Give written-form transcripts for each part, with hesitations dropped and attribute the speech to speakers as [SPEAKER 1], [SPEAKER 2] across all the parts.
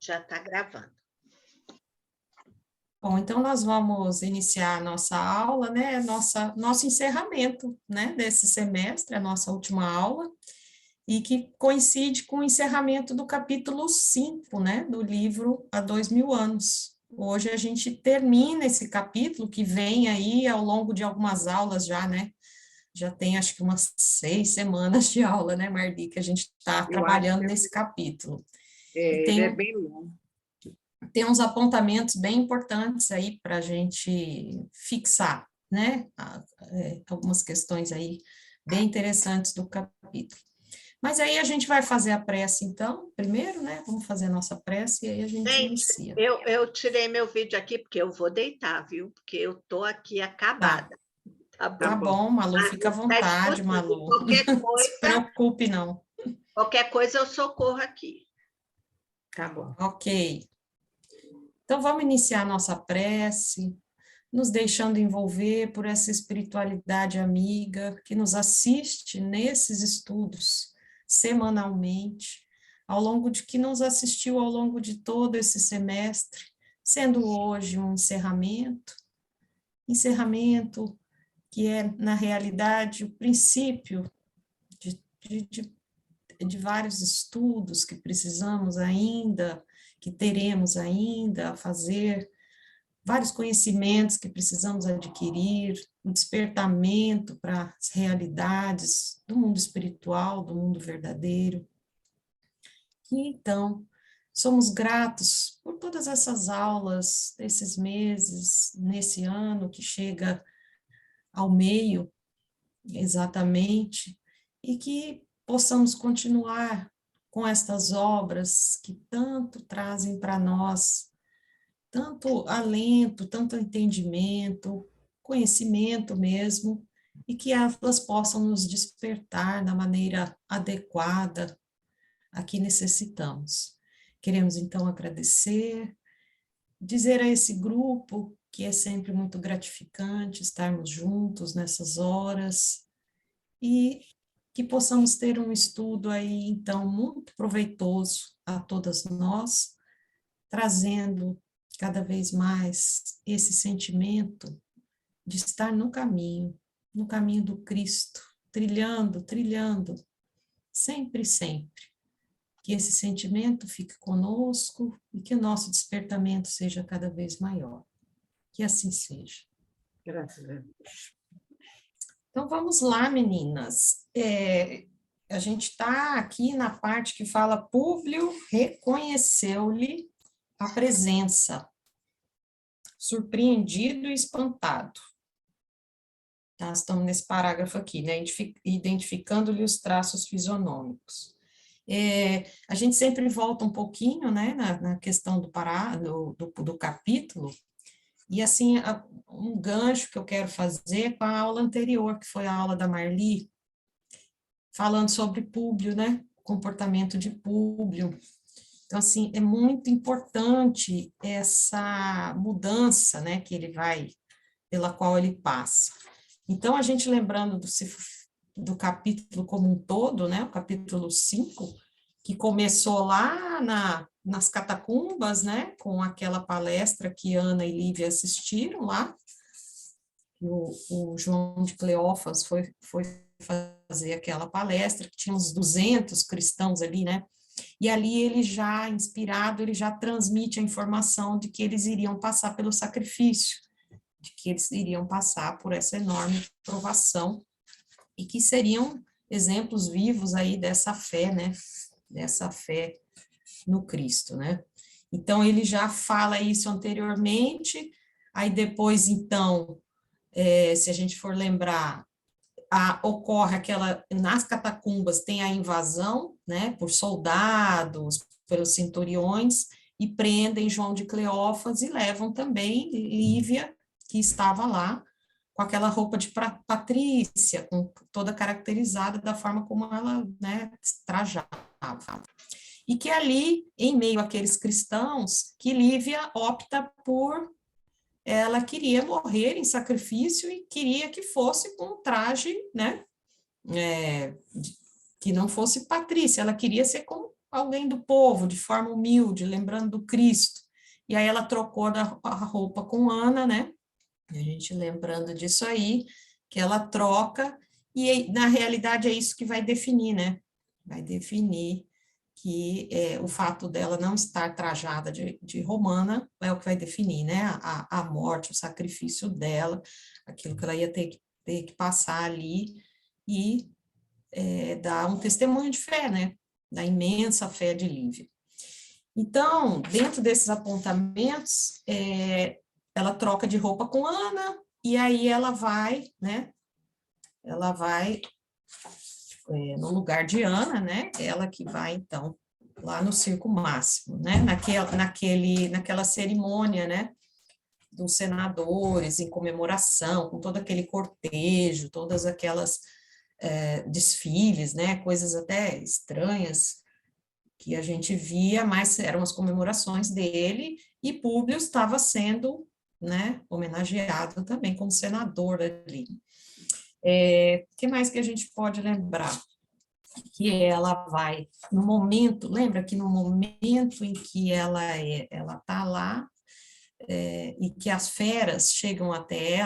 [SPEAKER 1] Já está gravando.
[SPEAKER 2] Bom, então nós vamos iniciar a nossa aula, né, nosso encerramento, né, desse semestre, a nossa última aula, e que coincide com o encerramento do capítulo 5, né, do livro Há 2000 anos. Hoje a gente termina esse capítulo, que vem aí ao longo de algumas aulas já, né, já tem acho que umas 6 semanas de aula, né, Marli, que a gente está trabalhando nesse capítulo. E
[SPEAKER 1] Ele é bem longo.
[SPEAKER 2] Tem uns apontamentos bem importantes aí para a gente fixar, né? Algumas questões aí bem interessantes do capítulo. Mas aí a gente vai fazer a prece, então, primeiro, né? Vamos fazer a nossa prece e aí a gente inicia.
[SPEAKER 1] Eu tirei meu vídeo aqui porque eu vou deitar, viu? Porque eu estou aqui acabada.
[SPEAKER 2] Tá bom, Malu, fica à vontade, Malu. Não se preocupe, não.
[SPEAKER 1] Qualquer coisa eu socorro aqui.
[SPEAKER 2] Tá bom. Ok. Então, vamos iniciar a nossa prece, nos deixando envolver por essa espiritualidade amiga que nos assiste nesses estudos semanalmente, ao longo de que nos assistiu ao longo de todo esse semestre, sendo hoje um encerramento que é, na realidade, o princípio de, de, de, de vários estudos que precisamos ainda, que teremos ainda a fazer, vários conhecimentos que precisamos adquirir, um despertamento para as realidades do mundo espiritual, do mundo verdadeiro. E então, somos gratos por todas essas aulas, esses meses, nesse ano que chega ao meio, exatamente, e que possamos continuar com estas obras que tanto trazem para nós tanto alento, tanto entendimento, conhecimento mesmo, e que elas possam nos despertar da maneira adequada a que necessitamos. Queremos então agradecer, dizer a esse grupo que é sempre muito gratificante estarmos juntos nessas horas e que possamos ter um estudo aí então muito proveitoso a todas nós, trazendo cada vez mais esse sentimento de estar no caminho do Cristo, trilhando, sempre, sempre. Que esse sentimento fique conosco e que o nosso despertamento seja cada vez maior. Que assim seja.
[SPEAKER 1] Graças a Deus.
[SPEAKER 2] Então, vamos lá, meninas. A gente está aqui na parte que fala: Públio reconheceu-lhe a presença, surpreendido e espantado. Tá? Estamos nesse parágrafo aqui, né? Identificando-lhe os traços fisionômicos. A gente sempre volta um pouquinho, né, na questão do capítulo, e assim, um gancho que eu quero fazer com a aula anterior, que foi a aula da Marli, falando sobre Públio, né, comportamento de Públio. Então, assim, é muito importante essa mudança, né, pela qual ele passa. Então, a gente lembrando do capítulo como um todo, né, o capítulo 5, que começou lá nas catacumbas, né, com aquela palestra que Ana e Lívia assistiram lá, o João de Cleófas foi fazer aquela palestra, que tinha uns 200 cristãos ali, né, e ali ele já, inspirado, ele já transmite a informação de que eles iriam passar pelo sacrifício, de que eles iriam passar por essa enorme provação, e que seriam exemplos vivos aí dessa fé, né, dessa fé no Cristo, né. Então, ele já fala isso anteriormente, aí depois, então, se a gente for lembrar, ocorre nas catacumbas tem a invasão, né, por soldados, pelos centuriões, e prendem João de Cleófas e levam também Lívia, que estava lá, com aquela roupa de patrícia, com toda caracterizada da forma como ela, né, trajava. E que ali, em meio àqueles cristãos, que Lívia opta ela queria morrer em sacrifício e queria que fosse com um traje, né, que não fosse patrícia, ela queria ser como alguém do povo, de forma humilde, lembrando do Cristo. E aí ela trocou a roupa com Ana, né? A gente lembrando disso aí, que ela troca, e na realidade é isso que vai definir, né? Vai definir que o fato dela não estar trajada de romana é o que vai definir, né? A morte, o sacrifício dela, aquilo que ela ia ter que passar ali, e dar um testemunho de fé, né? Da imensa fé de Lívia. Então, dentro desses apontamentos, ela troca de roupa com Ana, e aí ela vai, né? Ela vai no lugar de Ana, né? Ela que vai, então, lá no circo máximo, né? Naquela cerimônia, né? Dos senadores em comemoração, com todo aquele cortejo, todas aquelas desfiles, né? Coisas até estranhas que a gente via, mas eram as comemorações dele, e Públio estava sendo, né, homenageado também como senador ali. Que mais que a gente pode lembrar? Que ela vai, no momento, lembra que no momento em que ela está lá, e que as feras chegam até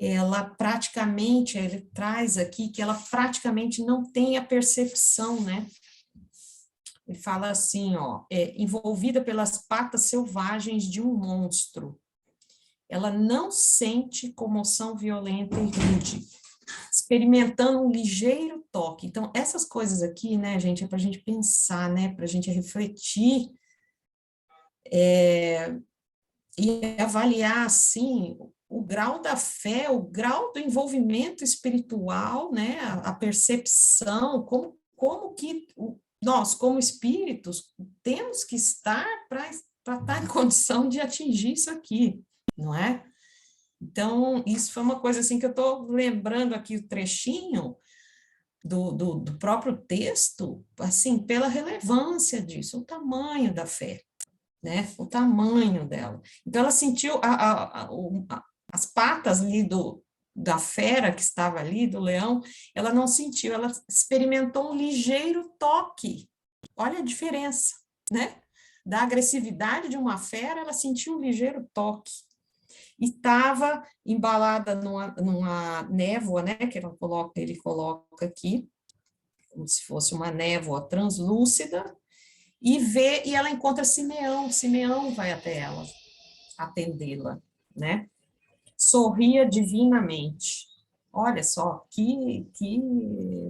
[SPEAKER 2] ela praticamente, ele traz aqui que ela praticamente não tem a percepção, né? Ele fala assim, ó, envolvida pelas patas selvagens de um monstro. Ela não sente comoção violenta e rude, experimentando um ligeiro toque. Então, essas coisas aqui, né, gente, é para a gente pensar, né, para a gente refletir e avaliar, assim, o grau da fé, o grau do envolvimento espiritual, né, a percepção, como que nós, como espíritos, temos que estar para estar em condição de atingir isso aqui, não é? Então, isso foi uma coisa assim que eu estou lembrando aqui o trechinho do próprio texto, assim, pela relevância disso, o tamanho da fé, né? O tamanho dela. Então, ela sentiu as patas ali da fera que estava ali, do leão, ela não sentiu, ela experimentou um ligeiro toque. Olha a diferença, né? Da agressividade de uma fera, ela sentiu um ligeiro toque. E estava embalada numa névoa, né? Que ele coloca aqui, como se fosse uma névoa translúcida, e ela encontra Simeão vai até ela, atendê-la, né? Sorria divinamente. Olha só,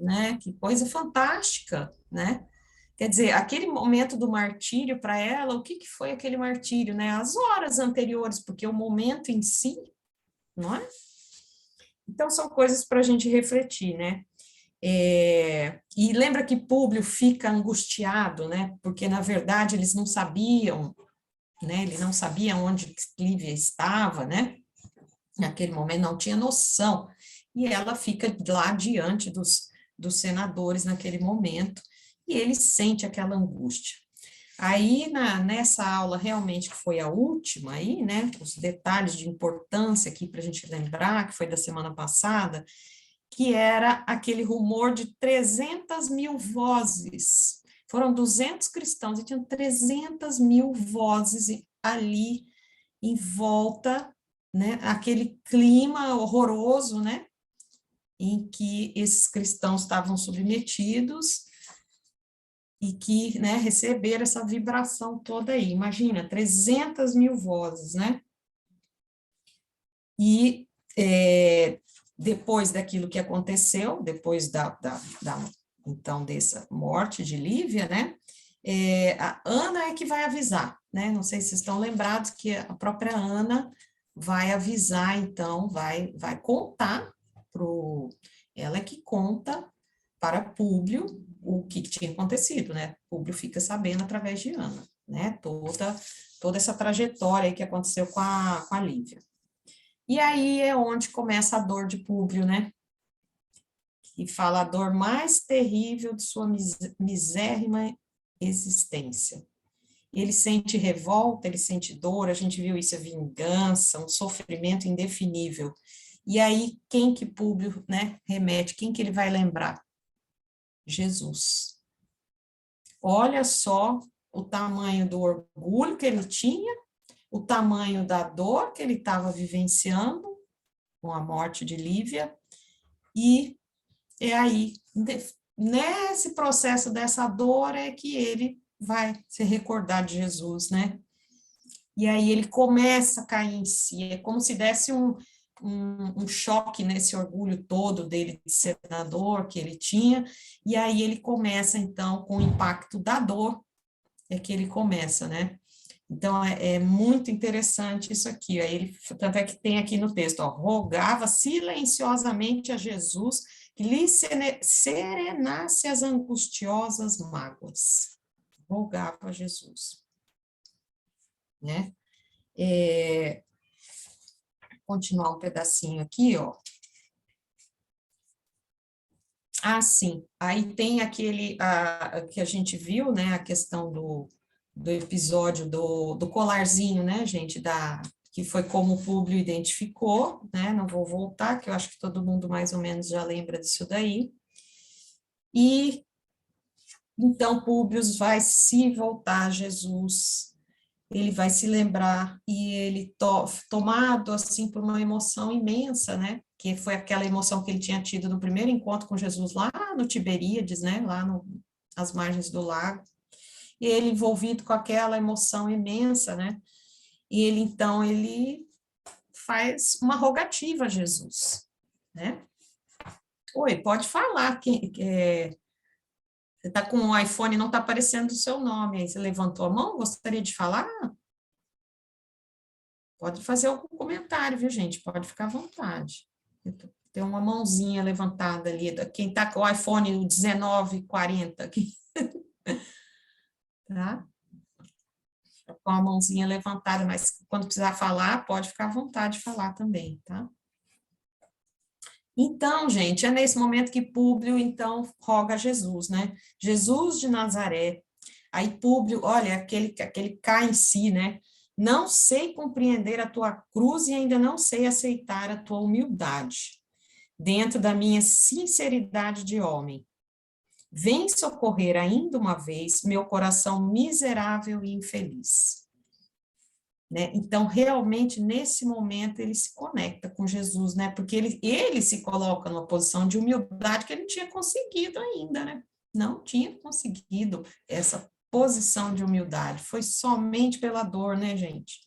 [SPEAKER 2] né, que coisa fantástica, né? Quer dizer, aquele momento do martírio para ela, o que foi aquele martírio, né? As horas anteriores, porque o momento em si, não é? Então, são coisas para a gente refletir, né? E lembra que Públio fica angustiado, né? Porque, na verdade, eles não sabiam, né? Ele não sabia onde Lívia estava, né? Naquele momento não tinha noção. E ela fica lá diante dos senadores naquele momento, e ele sente aquela angústia. Aí, nessa aula, realmente, que foi a última aí, né? Os detalhes de importância aqui para a gente lembrar, que foi da semana passada, que era aquele rumor de 300 mil vozes. Foram 200 cristãos e tinham 300 mil vozes ali em volta, né? Aquele clima horroroso, né? Em que esses cristãos estavam submetidos e que, né, receberam essa vibração toda aí. Imagina, 300 mil vozes, né? E depois daquilo que aconteceu, depois então, dessa morte de Lívia, né, a Ana é que vai avisar, né, não sei se vocês estão lembrados que a própria Ana vai avisar, então, vai contar ela é que conta para Públio o que tinha acontecido, né, Públio fica sabendo através de Ana, né, toda essa trajetória aí que aconteceu com a Lívia. E aí é onde começa a dor de Públio, né? Que fala a dor mais terrível de sua misérrima existência. Ele sente revolta, ele sente dor, a gente viu isso, a vingança, um sofrimento indefinível. E aí, quem que Públio, né, remete? Quem que ele vai lembrar? Jesus. Olha só o tamanho do orgulho que ele tinha, o tamanho da dor que ele estava vivenciando com a morte de Lívia, e é aí, nesse processo dessa dor, é que ele vai se recordar de Jesus, né? E aí ele começa a cair em si, é como se desse um choque nesse orgulho todo dele de senador que ele tinha, e aí ele começa, então, com o impacto da dor, é que ele começa, né? Então, é muito interessante isso aqui, aí ele, tanto é que tem aqui no texto, ó, rogava silenciosamente a Jesus que lhe serenasse as angustiosas mágoas. Rogava a Jesus, né? Continuar um pedacinho aqui, ó. Ah, sim. Aí tem aquele que a gente viu, né? A questão do episódio do colarzinho, né, gente? Que foi como o Públio identificou, né? Não vou voltar, que eu acho que todo mundo mais ou menos já lembra disso daí. E então Públio vai se voltar a Jesus, ele vai se lembrar e ele tomado assim por uma emoção imensa, né? Que foi aquela emoção que ele tinha tido no primeiro encontro com Jesus lá no Tiberíades, né? Lá às margens do lago. E ele envolvido com aquela emoção imensa, né? E ele então ele faz uma rogativa a Jesus, né? Oi, pode falar. Você está com o iPhone e não está aparecendo o seu nome. Aí você levantou a mão, gostaria de falar? Pode fazer algum comentário, viu, gente? Pode ficar à vontade. Tem uma mãozinha levantada ali. Quem está com o iPhone 1940 aqui, tá? Com a mãozinha levantada, mas quando precisar falar, pode ficar à vontade de falar também, tá? Então, gente, é nesse momento que Públio, então, roga a Jesus, né? Jesus de Nazaré. Aí Públio, olha, aquele cai em si, né? Não sei compreender a tua cruz e ainda não sei aceitar a tua humildade, dentro da minha sinceridade de homem. Vem socorrer ainda uma vez meu coração miserável e infeliz. Né? Então, realmente, nesse momento, ele se conecta com Jesus, né? Porque ele se coloca numa posição de humildade que ele não tinha conseguido ainda, né? Não tinha conseguido essa posição de humildade. Foi somente pela dor, né, gente?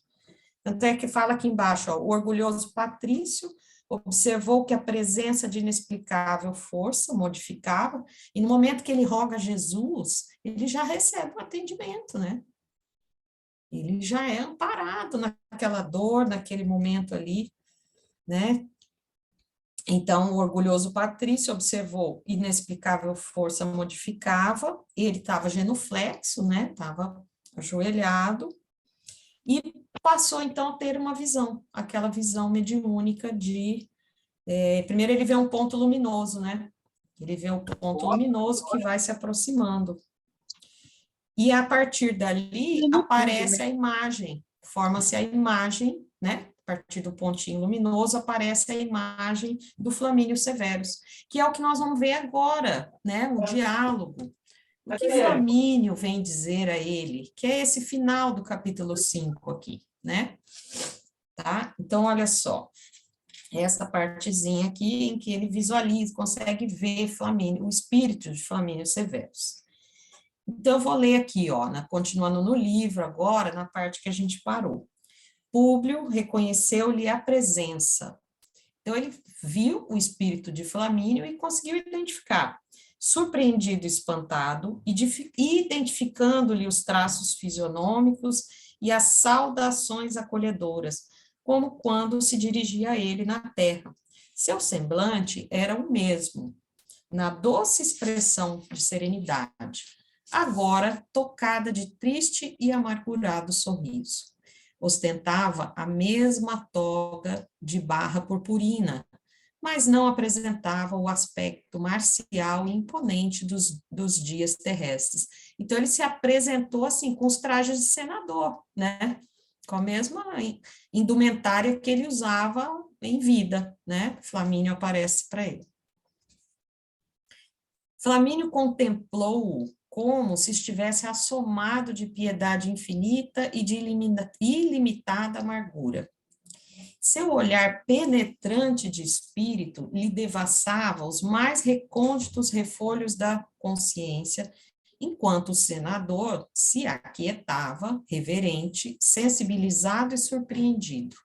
[SPEAKER 2] Tanto é que fala aqui embaixo, ó, o orgulhoso Patrício observou que a presença de inexplicável força modificava, e no momento que ele roga a Jesus, ele já recebe o atendimento, né? Ele já é amparado naquela dor, naquele momento ali, né? Então, o orgulhoso Patrício observou inexplicável força modificava, ele estava genuflexo, né? Estava ajoelhado, e passou, então, a ter uma visão, aquela visão mediúnica de... primeiro ele vê um ponto luminoso, né? Ele vê um ponto luminoso que vai se aproximando. E a partir dali aparece a imagem, forma-se a imagem, né? A partir do pontinho luminoso aparece a imagem do Flamínio Severus, que é o que nós vamos ver agora, né? O diálogo. O que Flamínio vem dizer a ele, que é esse final do capítulo 5 aqui, né? Tá? Então, olha só, essa partezinha aqui em que ele visualiza, consegue ver Flamínio, o espírito de Flamínio Severus. Então, eu vou ler aqui, ó, continuando no livro agora, na parte que a gente parou. Públio reconheceu-lhe a presença. Então, ele viu o espírito de Flamínio e conseguiu identificar. Surpreendido e espantado, identificando-lhe os traços fisionômicos e as saudações acolhedoras, como quando se dirigia a ele na terra. Seu semblante era o mesmo, na doce expressão de serenidade, agora tocada de triste e amargurado sorriso. Ostentava a mesma toga de barra purpurina, mas não apresentava o aspecto marcial e imponente dos dias terrestres. Então, ele se apresentou, assim, com os trajes de senador, né? Com a mesma indumentária que ele usava em vida, né? Flamínio aparece para ele. Flamínio contemplou-o como se estivesse assomado de piedade infinita e de ilimitada amargura. Seu olhar penetrante de espírito lhe devassava os mais recônditos refolhos da consciência, enquanto o senador se aquietava, reverente, sensibilizado e surpreendido.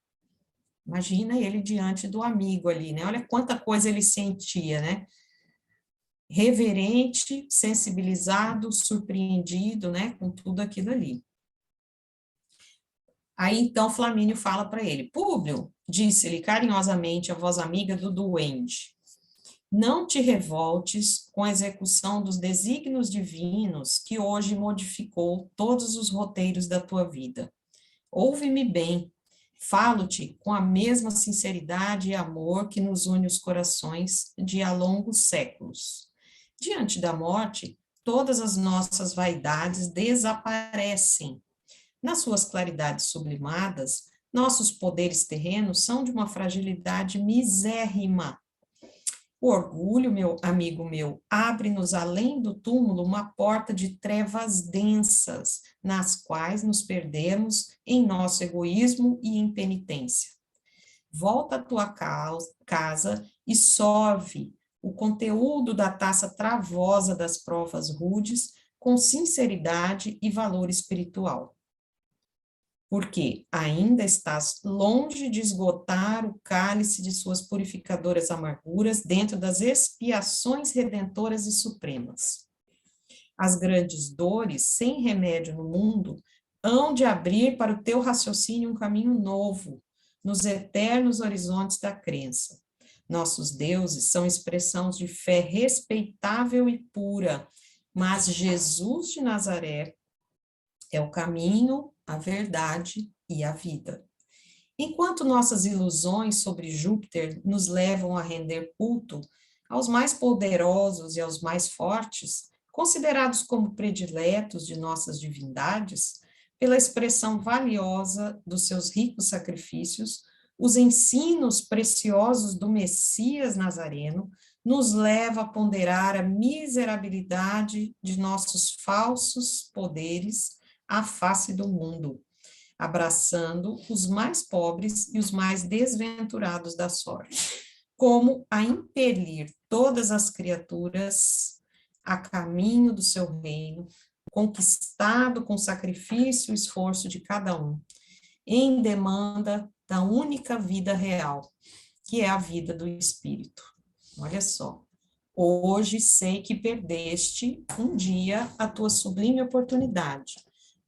[SPEAKER 2] Imagina ele diante do amigo ali, né? Olha quanta coisa ele sentia, né? Reverente, sensibilizado, surpreendido, né? Com tudo aquilo ali. Aí, então, Flamínio fala para ele, Públio, disse-lhe carinhosamente a voz amiga do duende, não te revoltes com a execução dos desígnios divinos que hoje modificou todos os roteiros da tua vida. Ouve-me bem, falo-te com a mesma sinceridade e amor que nos une os corações de há longos séculos. Diante da morte, todas as nossas vaidades desaparecem. Nas suas claridades sublimadas, nossos poderes terrenos são de uma fragilidade misérrima. O orgulho, meu amigo meu, abre-nos além do túmulo uma porta de trevas densas, nas quais nos perdemos em nosso egoísmo e impenitência. Volta à tua casa e sorve o conteúdo da taça travosa das provas rudes com sinceridade e valor espiritual. Porque ainda estás longe de esgotar o cálice de suas purificadoras amarguras dentro das expiações redentoras e supremas. As grandes dores, sem remédio no mundo, hão de abrir para o teu raciocínio um caminho novo, nos eternos horizontes da crença. Nossos deuses são expressões de fé respeitável e pura, mas Jesus de Nazaré é o caminho, a verdade e a vida. Enquanto nossas ilusões sobre Júpiter nos levam a render culto aos mais poderosos e aos mais fortes, considerados como prediletos de nossas divindades, pela expressão valiosa dos seus ricos sacrifícios, os ensinos preciosos do Messias Nazareno nos leva a ponderar a miserabilidade de nossos falsos poderes à face do mundo, abraçando os mais pobres e os mais desventurados da sorte, como a impelir todas as criaturas a caminho do seu reino, conquistado com sacrifício e esforço de cada um, em demanda da única vida real, que é a vida do Espírito. Olha só. Hoje sei que perdeste um dia a tua sublime oportunidade,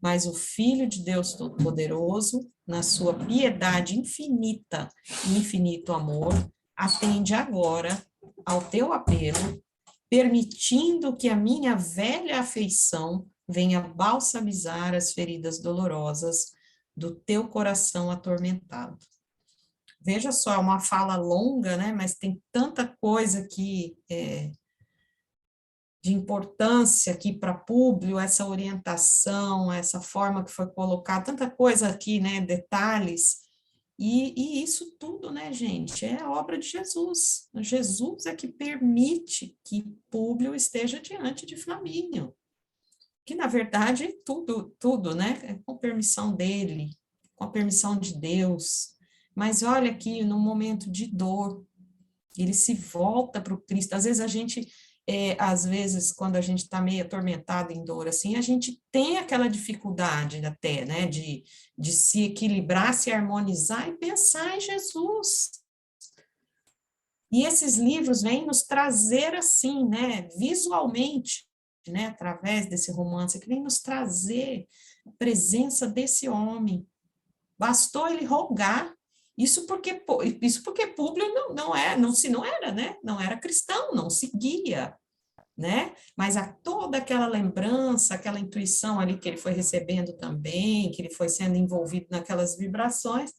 [SPEAKER 2] mas o Filho de Deus Todo-Poderoso, na sua piedade infinita e infinito amor, atende agora ao teu apelo, permitindo que a minha velha afeição venha balsamizar as feridas dolorosas do teu coração atormentado. Veja só, é uma fala longa, né? Mas tem tanta coisa aqui de importância aqui para Públio, essa orientação, essa forma que foi colocada, tanta coisa aqui, né, detalhes, e isso tudo, né, gente, é a obra de Jesus. Jesus é que permite que Públio esteja diante de Flamínio, que, na verdade, tudo, né, é com permissão dele, com a permissão de Deus, mas olha aqui, no momento de dor, ele se volta para o Cristo. Às vezes a gente, às vezes, quando a gente está meio atormentado em dor, assim, a gente tem aquela dificuldade até, né, de se equilibrar, se harmonizar e pensar em Jesus. E esses livros vêm nos trazer assim, né, visualmente, né, através desse romance, que vem nos trazer a presença desse homem. Bastou ele rogar. Isso porque Públio não era, né? Não era cristão, não seguia, né? Mas toda aquela lembrança, aquela intuição ali que ele foi recebendo também, que ele foi sendo envolvido naquelas vibrações,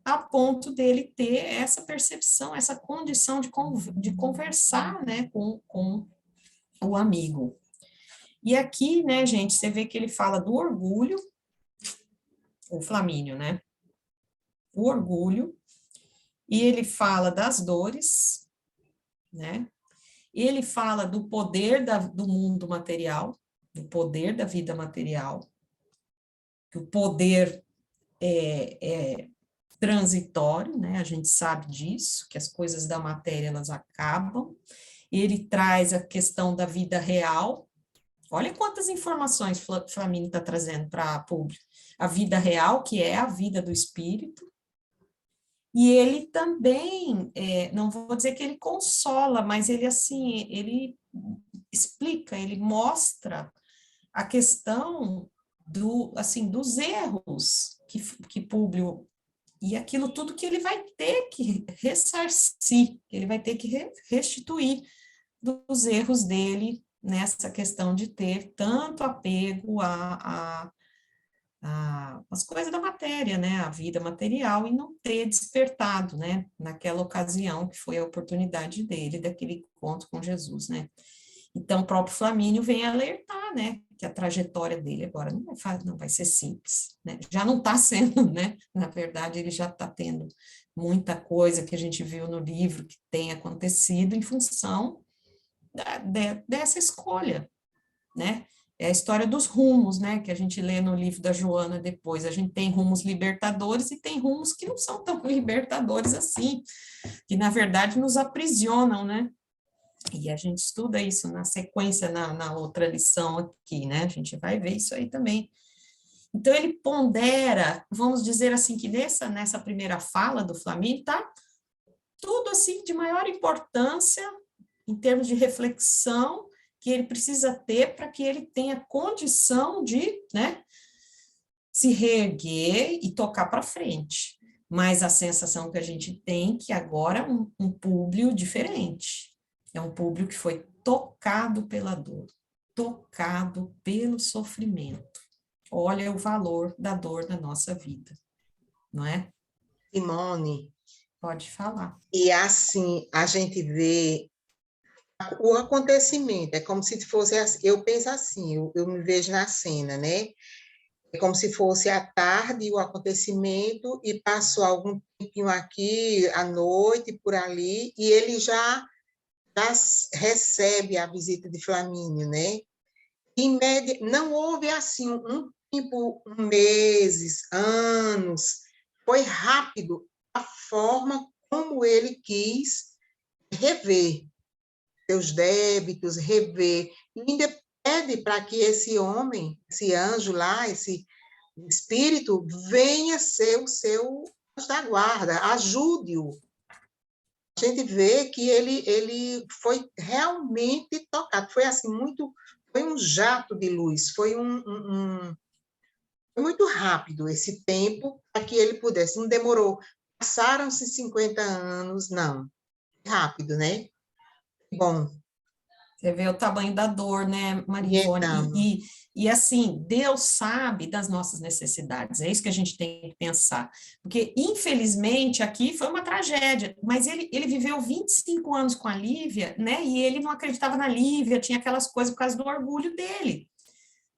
[SPEAKER 2] a ponto dele ter essa percepção, essa condição de conversar, né, com o amigo. E aqui, né, gente, você vê que ele fala do orgulho, o Flamínio, né? O orgulho, e ele fala das dores, né? Ele fala do poder do mundo material, do poder da vida material, que o poder é transitório, né? A gente sabe disso, que as coisas da matéria elas acabam. Ele traz a questão da vida real. Olha quantas informações Flamínio está trazendo para a público. A vida real, que é a vida do espírito. E ele também, não vou dizer que ele consola, mas ele, assim, ele explica, ele mostra a questão assim, dos erros que Públio, e aquilo tudo que ele vai ter que ressarcir, que ele vai ter que restituir dos erros dele nessa questão de ter tanto apego as coisas da matéria, né, a vida material, e não ter despertado, né, naquela ocasião que foi a oportunidade dele, daquele encontro com Jesus, né. Então, o próprio Flamínio vem alertar, né, que a trajetória dele agora não vai ser simples, né, já não está sendo, né, na verdade, ele já está tendo muita coisa que a gente viu no livro que tem acontecido em função dessa escolha, né, é a história dos rumos, né, que a gente lê no livro da Joana depois. A gente tem rumos libertadores e tem rumos que não são tão libertadores assim, que na verdade nos aprisionam, né? E a gente estuda isso na sequência, na outra lição aqui, né? A gente vai ver isso aí também. Então, ele pondera, vamos dizer assim, que nessa primeira fala do Flamínio, tá tudo assim de maior importância em termos de reflexão que ele precisa ter para que ele tenha condição de, né, se reerguer e tocar para frente. Mas a sensação que a gente tem que agora é um Públio diferente. É um Públio que foi tocado pela dor, tocado pelo sofrimento. Olha o valor da dor na nossa vida, não é?
[SPEAKER 3] Simone.
[SPEAKER 2] Pode falar.
[SPEAKER 3] E assim, a gente vê o acontecimento, é como se fosse, eu penso assim, eu me vejo na cena, né? É como se fosse à tarde o acontecimento e passou algum tempinho aqui, à noite, por ali, e ele já recebe a visita de Flamínio, né? Não houve assim um tempo, meses, anos, foi rápido a forma como ele quis rever seus débitos, rever, e ainda pede para que esse homem, esse anjo lá, esse espírito, venha ser o seu anjo da guarda, ajude-o. A gente vê que ele foi realmente tocado, foi assim, foi um jato de luz, foi foi muito rápido esse tempo para que ele pudesse, não demorou, passaram-se 50 anos, não, rápido, né? Bom,
[SPEAKER 2] você vê o tamanho da dor, né, Maria Ivone?
[SPEAKER 3] então,
[SPEAKER 2] E assim, Deus sabe das nossas necessidades, é isso que a gente tem que pensar. Porque, infelizmente, aqui foi uma tragédia, mas ele viveu 25 anos com a Lívia, né, e ele não acreditava na Lívia, tinha aquelas coisas por causa do orgulho dele,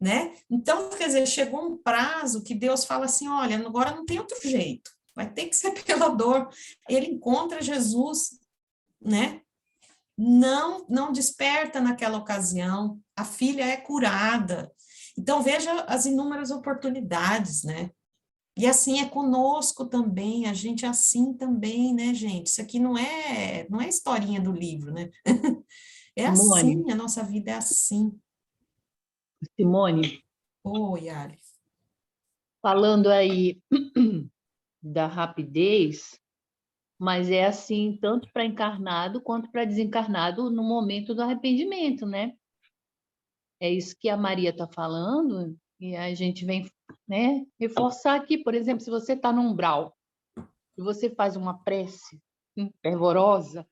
[SPEAKER 2] né? Então, quer dizer, chegou um prazo que Deus fala assim, olha, agora não tem outro jeito, vai ter que ser pela dor. Ele encontra Jesus, né? Não desperta naquela ocasião, a filha é curada. Então, veja as inúmeras oportunidades, né? E assim é conosco também, a gente é assim também, né, gente? Isso aqui não é historinha do livro, né? É
[SPEAKER 4] Simone,
[SPEAKER 2] assim, a nossa vida é assim.
[SPEAKER 4] Simone,
[SPEAKER 2] Oi, Ali.
[SPEAKER 4] falando aí da rapidez, mas é assim tanto para encarnado quanto para desencarnado no momento do arrependimento, né? É isso que a Maria está falando, e a gente vem, né, reforçar aqui, por exemplo, se você está no umbral e você faz uma prece fervorosa,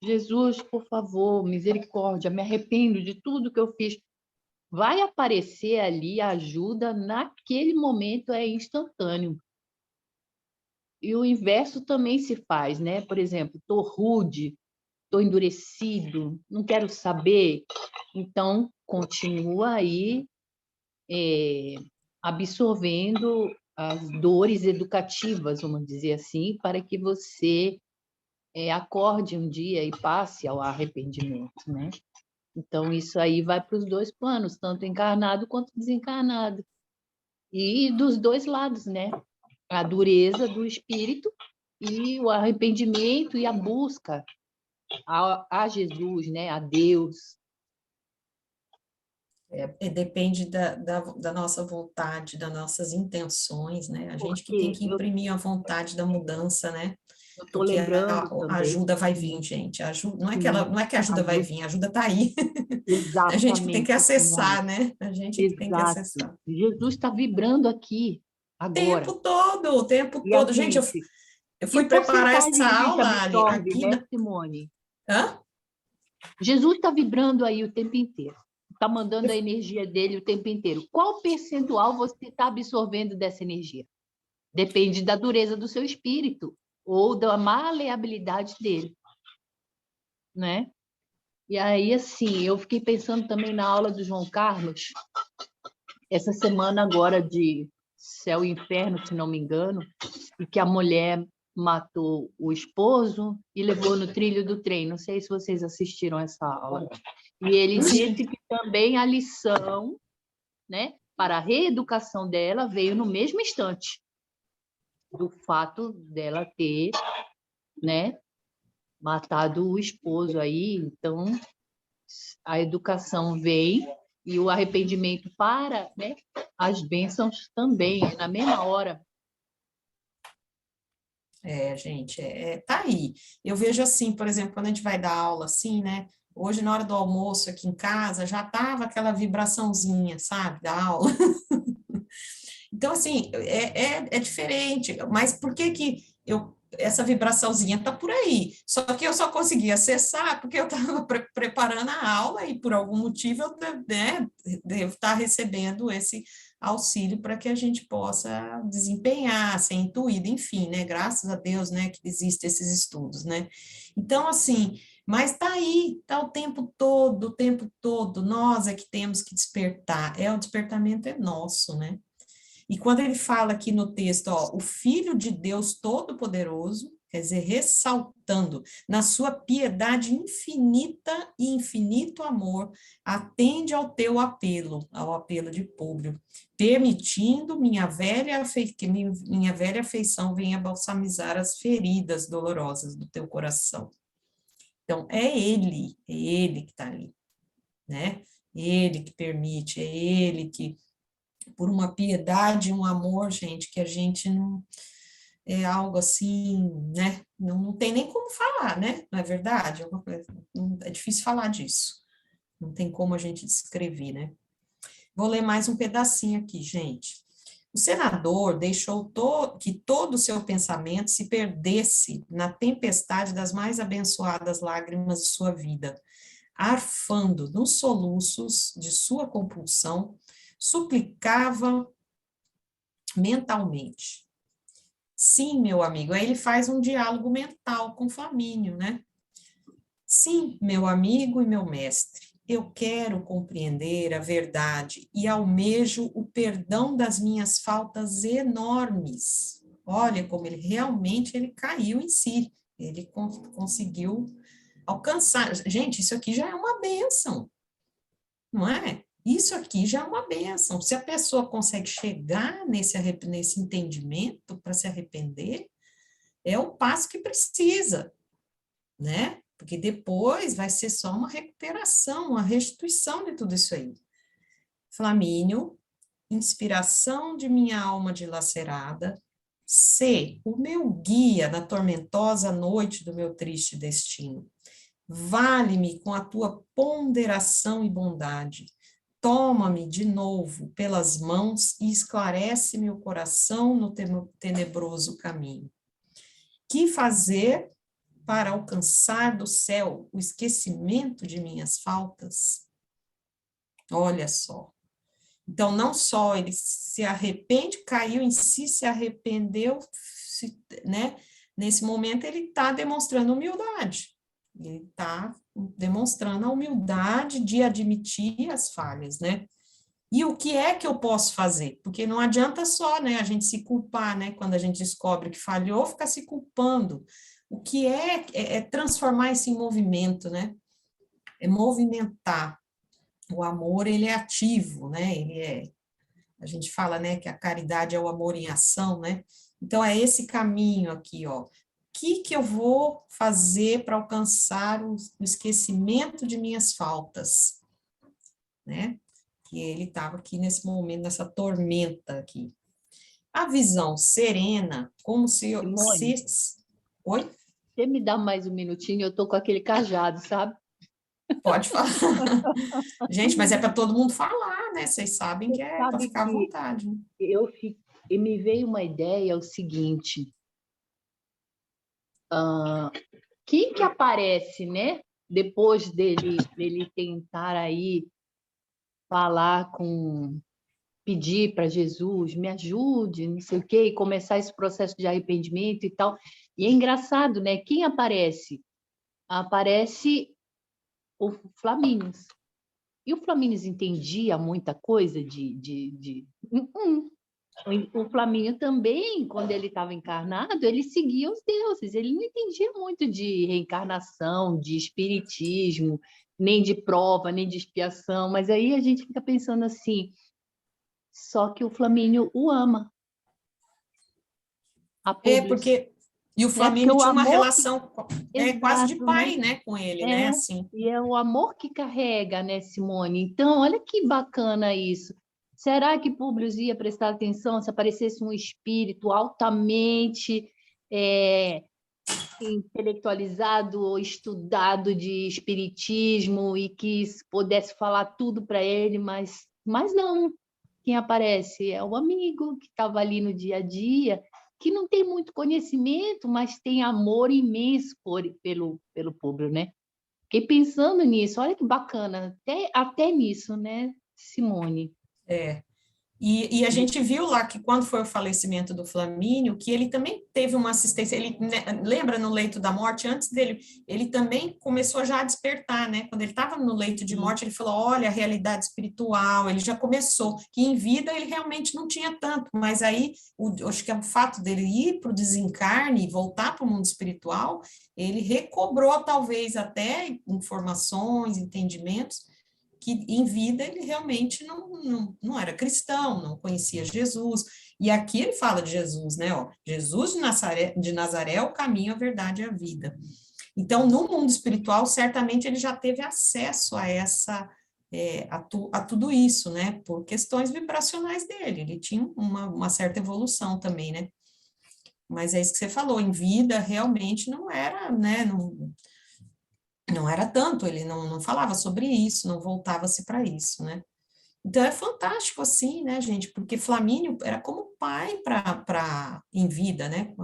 [SPEAKER 4] Jesus, por favor, misericórdia, me arrependo de tudo que eu fiz. Vai aparecer ali a ajuda naquele momento, é instantâneo. E o inverso também se faz, né? Por exemplo, estou rude, estou endurecido, não quero saber. Então, continua aí absorvendo as dores educativas, vamos dizer assim, para que você acorde um dia e passe ao arrependimento, né? Então, isso aí vai para os dois planos, tanto encarnado quanto desencarnado. E dos dois lados, né? A dureza do espírito e o arrependimento e a busca a Jesus, né? A Deus.
[SPEAKER 2] Depende da nossa vontade, das nossas intenções, né? A gente que tem
[SPEAKER 4] Porque
[SPEAKER 2] que
[SPEAKER 4] eu
[SPEAKER 2] imprimir a vontade da mudança, né?
[SPEAKER 4] estou
[SPEAKER 2] Porque
[SPEAKER 4] lembrando
[SPEAKER 2] a
[SPEAKER 4] também.
[SPEAKER 2] ajuda vai vir, gente. Não é que
[SPEAKER 4] Sim,
[SPEAKER 2] não é que a ajuda vai vir, a ajuda está aí. A gente que tem que
[SPEAKER 4] exatamente, Simone.
[SPEAKER 2] acessar, né? A gente que tem que
[SPEAKER 4] Exato.
[SPEAKER 2] acessar.
[SPEAKER 4] Jesus está vibrando aqui, agora.
[SPEAKER 2] O tempo
[SPEAKER 4] E a
[SPEAKER 2] todo. Gente,
[SPEAKER 4] gente?
[SPEAKER 2] eu
[SPEAKER 4] Que
[SPEAKER 2] fui preparar
[SPEAKER 4] porcentagem
[SPEAKER 2] essa
[SPEAKER 4] a gente
[SPEAKER 2] aula, Ali,
[SPEAKER 4] absorve,
[SPEAKER 2] aqui
[SPEAKER 4] né,
[SPEAKER 2] na...
[SPEAKER 4] Simone?
[SPEAKER 2] Hã?
[SPEAKER 4] Jesus está vibrando aí o tempo inteiro. Está mandando a
[SPEAKER 2] Eu-
[SPEAKER 4] energia dele o tempo inteiro. Qual percentual você está absorvendo dessa energia? Depende da dureza do seu espírito ou da maleabilidade dele, né? E aí, assim, eu fiquei pensando também na aula do João Carlos, essa semana agora de Céu e Inferno, se não me engano, e que a mulher matou o esposo e levou no trilho do trem. Não sei se vocês assistiram essa aula. E ele disse que também a lição, né, para a reeducação dela veio no mesmo instante do fato dela ter, né, matado o esposo aí. Então, a educação vem e o arrependimento para, né, as bênçãos também, na mesma hora.
[SPEAKER 2] Gente, tá aí. Eu vejo assim, por exemplo, quando a gente vai dar aula assim, né? Hoje, na hora do almoço aqui em casa, já tava aquela vibraçãozinha, sabe, da aula. Então, assim, é diferente, mas por que que essa vibraçãozinha está por aí? Só que eu só consegui acessar porque eu estava preparando a aula e, por algum motivo, eu devo estar recebendo esse auxílio para que a gente possa desempenhar, ser intuído, enfim, né? Graças a Deus, né, que existem esses estudos, né? Então, assim, mas está aí, está o tempo todo, nós é que temos que despertar, o despertamento é nosso, né? E quando ele fala aqui no texto, ó, o Filho de Deus Todo-Poderoso, quer dizer, ressaltando, na sua piedade infinita e infinito amor, atende ao teu apelo, ao apelo de Públio, permitindo que minha velha afeição venha balsamizar as feridas dolorosas do teu coração. Então, é ele que está ali, né? Ele que permite, é ele que por uma piedade, um amor, gente, que a gente não é algo assim, né? Não tem nem como falar, né? Não é verdade? É difícil falar disso. Não tem como a gente descrever, né? Vou ler mais um pedacinho aqui, gente. O senador deixou que todo o seu pensamento se perdesse na tempestade das mais abençoadas lágrimas de sua vida, arfando nos soluços de sua compulsão, suplicava mentalmente. Sim, meu amigo, aí ele faz um diálogo mental com Flamínio, né? Sim, meu amigo e meu mestre, eu quero compreender a verdade e almejo o perdão das minhas faltas enormes. Olha como ele caiu em si, ele conseguiu alcançar. Gente, isso aqui já é uma bênção, não é? Isso aqui já é uma bênção. Se a pessoa consegue chegar nesse entendimento para se arrepender, é o passo que precisa, né? Porque depois vai ser só uma recuperação, uma restituição de tudo isso aí. Flamínio, inspiração de minha alma dilacerada, sê o meu guia na tormentosa noite do meu triste destino. Vale-me com a tua ponderação e bondade. Toma-me de novo pelas mãos e esclarece-me o coração no tenebroso caminho. Que fazer para alcançar do céu o esquecimento de minhas faltas? Olha só. Então, não só ele se arrepende, caiu em si, se arrependeu, né? Nesse momento, ele está demonstrando humildade. Ele está demonstrando a humildade de admitir as falhas, né? E o que é que eu posso fazer? Porque não adianta só, né, a gente se culpar, né? Quando a gente descobre que falhou, ficar se culpando. o que é transformar isso em movimento, né? É movimentar. O amor, ele é ativo, né? A gente fala, né, que a caridade é o amor em ação, né? Então, é esse caminho aqui, ó. O que eu vou fazer para alcançar o esquecimento de minhas faltas, né? Que ele estava aqui nesse momento, nessa tormenta aqui. A visão serena, como se...
[SPEAKER 4] Simone,
[SPEAKER 2] Oi?
[SPEAKER 4] você me dá mais um minutinho? Eu tô com aquele cajado, sabe?
[SPEAKER 2] Pode falar. Gente, mas é para todo mundo falar, né? Vocês sabem que
[SPEAKER 4] Você
[SPEAKER 2] é para
[SPEAKER 4] sabe
[SPEAKER 2] ficar à
[SPEAKER 4] que
[SPEAKER 2] vontade. Né?
[SPEAKER 4] e me veio uma ideia, é o seguinte, quem que aparece, né? Depois dele tentar aí falar pedir para Jesus, me ajude, não sei o quê, e começar esse processo de arrependimento e tal. E é engraçado, né? Quem aparece? Aparece o Flamínios. E o Flamínios entendia muita coisa O Flamínio também, quando ele estava encarnado, ele seguia os deuses. Ele não entendia muito de reencarnação, de espiritismo, nem de prova, nem de expiação. Mas aí a gente fica pensando assim, só que o Flamínio o ama. A Públios,
[SPEAKER 2] Porque... E o
[SPEAKER 4] né? Porque
[SPEAKER 2] Flamínio
[SPEAKER 4] o
[SPEAKER 2] tinha uma
[SPEAKER 4] amor
[SPEAKER 2] relação quase de
[SPEAKER 4] exato, né?
[SPEAKER 2] pai, né, com ele, né, assim.
[SPEAKER 4] E é o amor que carrega, né, Simone? Então, olha que bacana isso. Será que Públio ia prestar atenção se aparecesse um espírito altamente intelectualizado ou estudado de espiritismo e que pudesse falar tudo para ele, mas não. Quem aparece é o amigo que estava ali no dia a dia, que não tem muito conhecimento, mas tem amor imenso pelo Públio, né? Fiquei pensando nisso, olha que bacana, até nisso, né, Simone?
[SPEAKER 2] É. E a gente viu lá que quando foi o falecimento do Flamínio, que ele também teve uma assistência, ele, né, lembra no leito da morte, antes dele, ele também começou já a despertar, né? Quando ele estava no leito de morte, ele falou, olha, a realidade espiritual, ele já começou, que em vida ele realmente não tinha tanto, mas aí, acho que é o fato dele ir para o desencarne e voltar para o mundo espiritual, ele recobrou talvez até informações, entendimentos, que em vida ele realmente não era cristão, não conhecia Jesus. E aqui ele fala de Jesus, né? Ó, Jesus de Nazaré é o caminho, a verdade e a vida. Então, no mundo espiritual, certamente ele já teve acesso a a tudo isso, né? Por questões vibracionais dele. Ele tinha uma certa evolução também, né? Mas é isso que você falou, em vida realmente não era, né? Não era tanto, ele não falava sobre isso, não voltava-se para isso, né? Então é fantástico assim, né, gente? Porque Flamínio era como pai para em vida, né?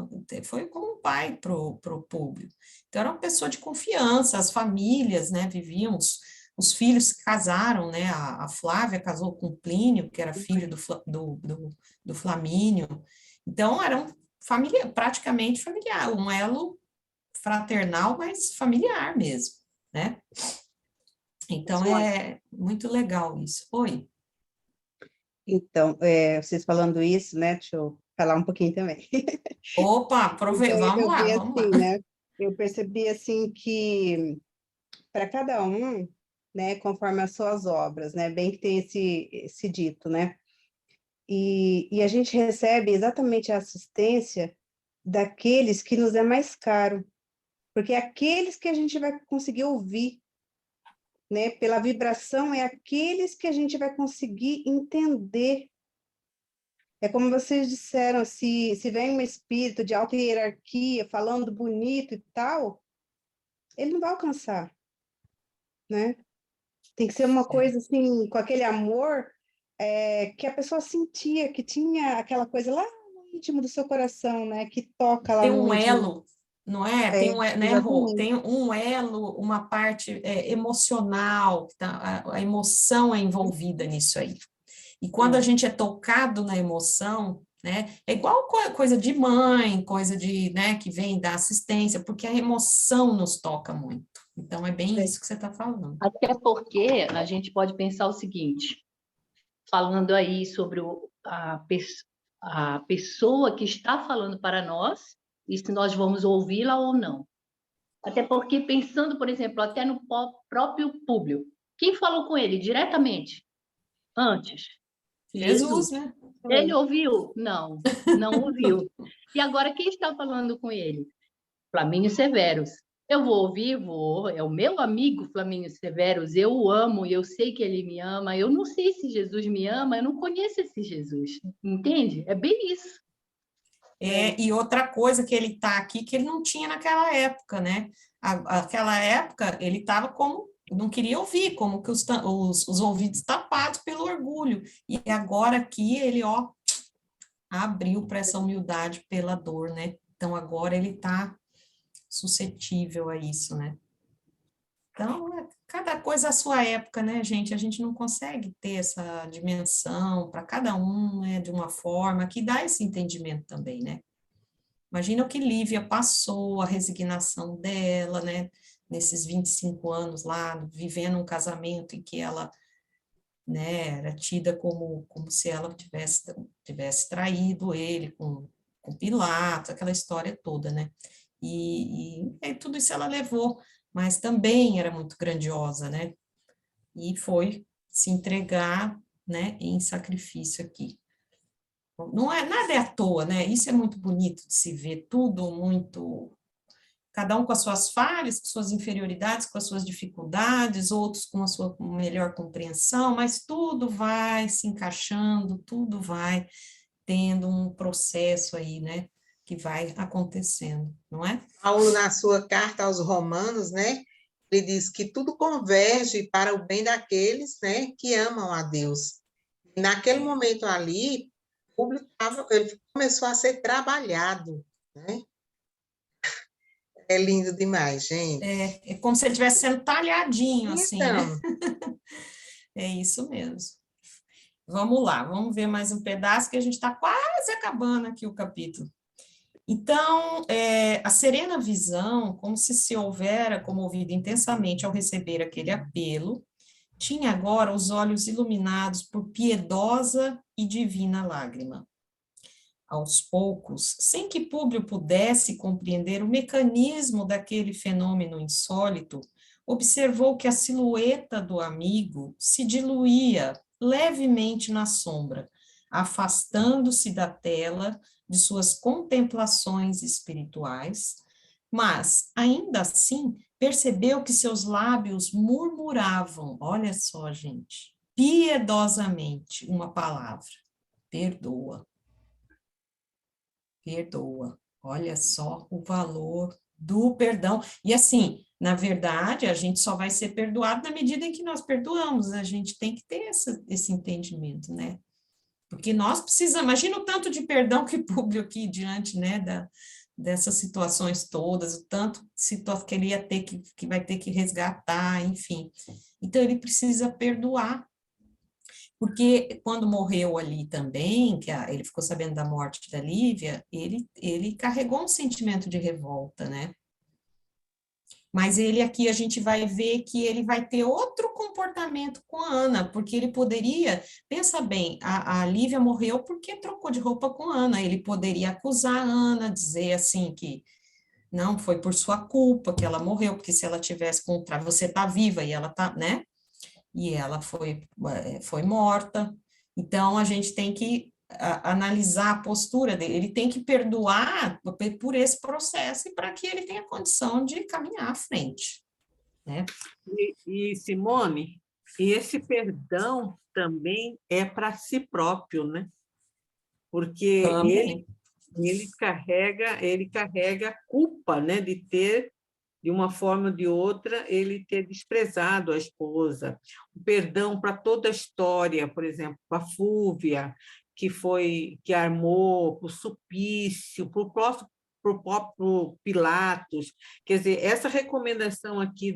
[SPEAKER 2] Foi como um pai pro público. Então era uma pessoa de confiança, as famílias, né, viviam, os filhos se casaram, né? A Flávia casou com Plínio, que era filho do Flamínio. Então era um família, praticamente familiar, um elo fraternal, mas familiar mesmo, né? Então
[SPEAKER 5] Simone,
[SPEAKER 2] é muito legal isso. Oi.
[SPEAKER 5] então, vocês falando isso, né? Deixa eu falar um pouquinho também.
[SPEAKER 2] Opa,
[SPEAKER 5] Então,
[SPEAKER 2] vamos
[SPEAKER 5] eu
[SPEAKER 2] lá,
[SPEAKER 5] vi
[SPEAKER 2] vamos lá.
[SPEAKER 5] assim, né? Eu percebi assim que para cada um, né, conforme as suas obras, né? Bem que tem esse dito, né? E a gente recebe exatamente a assistência daqueles que nos é mais caro, porque é aqueles que a gente vai conseguir ouvir, né? Pela vibração, é aqueles que a gente vai conseguir entender. É como vocês disseram, se vem um espírito de alta hierarquia falando bonito e tal, ele não vai alcançar, né? Tem que ser uma coisa assim, com aquele amor que a pessoa sentia, que tinha aquela coisa lá no íntimo do seu coração, né? Que toca lá
[SPEAKER 2] Tem
[SPEAKER 5] no
[SPEAKER 2] um
[SPEAKER 5] íntimo.
[SPEAKER 2] elo, não é? Tem um, né, Rô?
[SPEAKER 5] Exatamente.
[SPEAKER 2] Tem um elo, uma parte emocional, a emoção é envolvida nisso aí. E quando a gente é tocado na emoção, né, é igual coisa de mãe, coisa de, né, que vem da assistência, porque a emoção nos toca muito. Então, é bem isso que você está falando.
[SPEAKER 4] Até porque a gente pode pensar o seguinte, falando aí sobre a pessoa que está falando para nós, e se nós vamos ouvi-la ou não. Até porque, pensando, por exemplo, até no próprio Públio, quem falou com ele diretamente antes?
[SPEAKER 2] Jesus, né?
[SPEAKER 4] Ele ouviu? Não, não ouviu. E agora quem está falando com ele? Flamínio Severus. Eu vou ouvir? Vou. É o meu amigo Flamínio Severus. Eu o amo e eu sei que ele me ama. Eu não sei se Jesus me ama, eu não conheço esse Jesus. Entende? É bem isso.
[SPEAKER 2] E outra coisa que ele está aqui, que ele não tinha naquela época, né? Aquela época, ele estava como, não queria ouvir, como que os ouvidos tapados pelo orgulho. E agora aqui, ele, ó, abriu para essa humildade pela dor, né? Então, agora ele está suscetível a isso, né? Então, cada coisa à sua época, né, gente? A gente não consegue ter essa dimensão para cada um, né, de uma forma que dá esse entendimento também, né? Imagina o que Lívia passou, a resignação dela, né, nesses 25 anos lá, vivendo um casamento em que ela, né, era tida como se ela tivesse traído ele com Pilatos, aquela história toda, né? E tudo isso ela levou, mas também era muito grandiosa, né? E foi se entregar, né, em sacrifício aqui. Não é, nada é à toa, né? Isso é muito bonito de se ver, tudo muito, cada um com as suas falhas, com suas inferioridades, com as suas dificuldades, outros com a sua melhor compreensão, mas tudo vai se encaixando, tudo vai tendo um processo aí, né, que vai acontecendo, não é?
[SPEAKER 3] Paulo, na sua carta aos Romanos, né, ele diz que tudo converge para o bem daqueles, né, que amam a Deus. E naquele momento ali, o público ele começou a ser trabalhado, né? É lindo demais, gente.
[SPEAKER 2] É como se ele estivesse sendo talhadinho, assim, né?
[SPEAKER 3] Então,
[SPEAKER 2] É isso mesmo. Vamos lá, vamos ver mais um pedaço, que a gente está quase acabando aqui o capítulo. Então, a serena visão, como se houvera comovido intensamente ao receber aquele apelo, tinha agora os olhos iluminados por piedosa e divina lágrima. Aos poucos, sem que Públio pudesse compreender o mecanismo daquele fenômeno insólito, observou que a silhueta do amigo se diluía levemente na sombra, afastando-se da tela de suas contemplações espirituais, mas, ainda assim, percebeu que seus lábios murmuravam, olha só, gente, piedosamente uma palavra: perdoa. Perdoa. Olha só o valor do perdão. E assim, na verdade, a gente só vai ser perdoado na medida em que nós perdoamos. A gente tem que ter esse entendimento, né? Porque nós precisamos, imagina o tanto de perdão que Públio aqui diante, né, dessas situações todas, o tanto de que ele ia ter que vai ter que resgatar, enfim. Então, ele precisa perdoar. Porque quando morreu ali também, ele ficou sabendo da morte da Lívia, ele carregou um sentimento de revolta, né? Mas ele aqui, a gente vai ver que ele vai ter outro comportamento com a Ana, porque ele poderia, pensa bem, a Lívia morreu porque trocou de roupa com a Ana, ele poderia acusar a Ana, dizer assim que não, foi por sua culpa que ela morreu, porque se ela tivesse contra você tá viva e ela tá, né? E ela foi morta. Então, a gente tem que analisar a postura dele. Ele tem que perdoar por esse processo e para que ele tenha condição de caminhar à frente, né?
[SPEAKER 6] E Simone, e esse perdão também é para si próprio, né? Porque
[SPEAKER 2] Também.
[SPEAKER 6] ele carrega a culpa, né, de ter, de uma forma ou de outra, ele ter desprezado a esposa. O perdão para toda a história, por exemplo, para a Fúvia, que armou para o Supício, para o próprio Pilatos. Quer dizer, essa recomendação aqui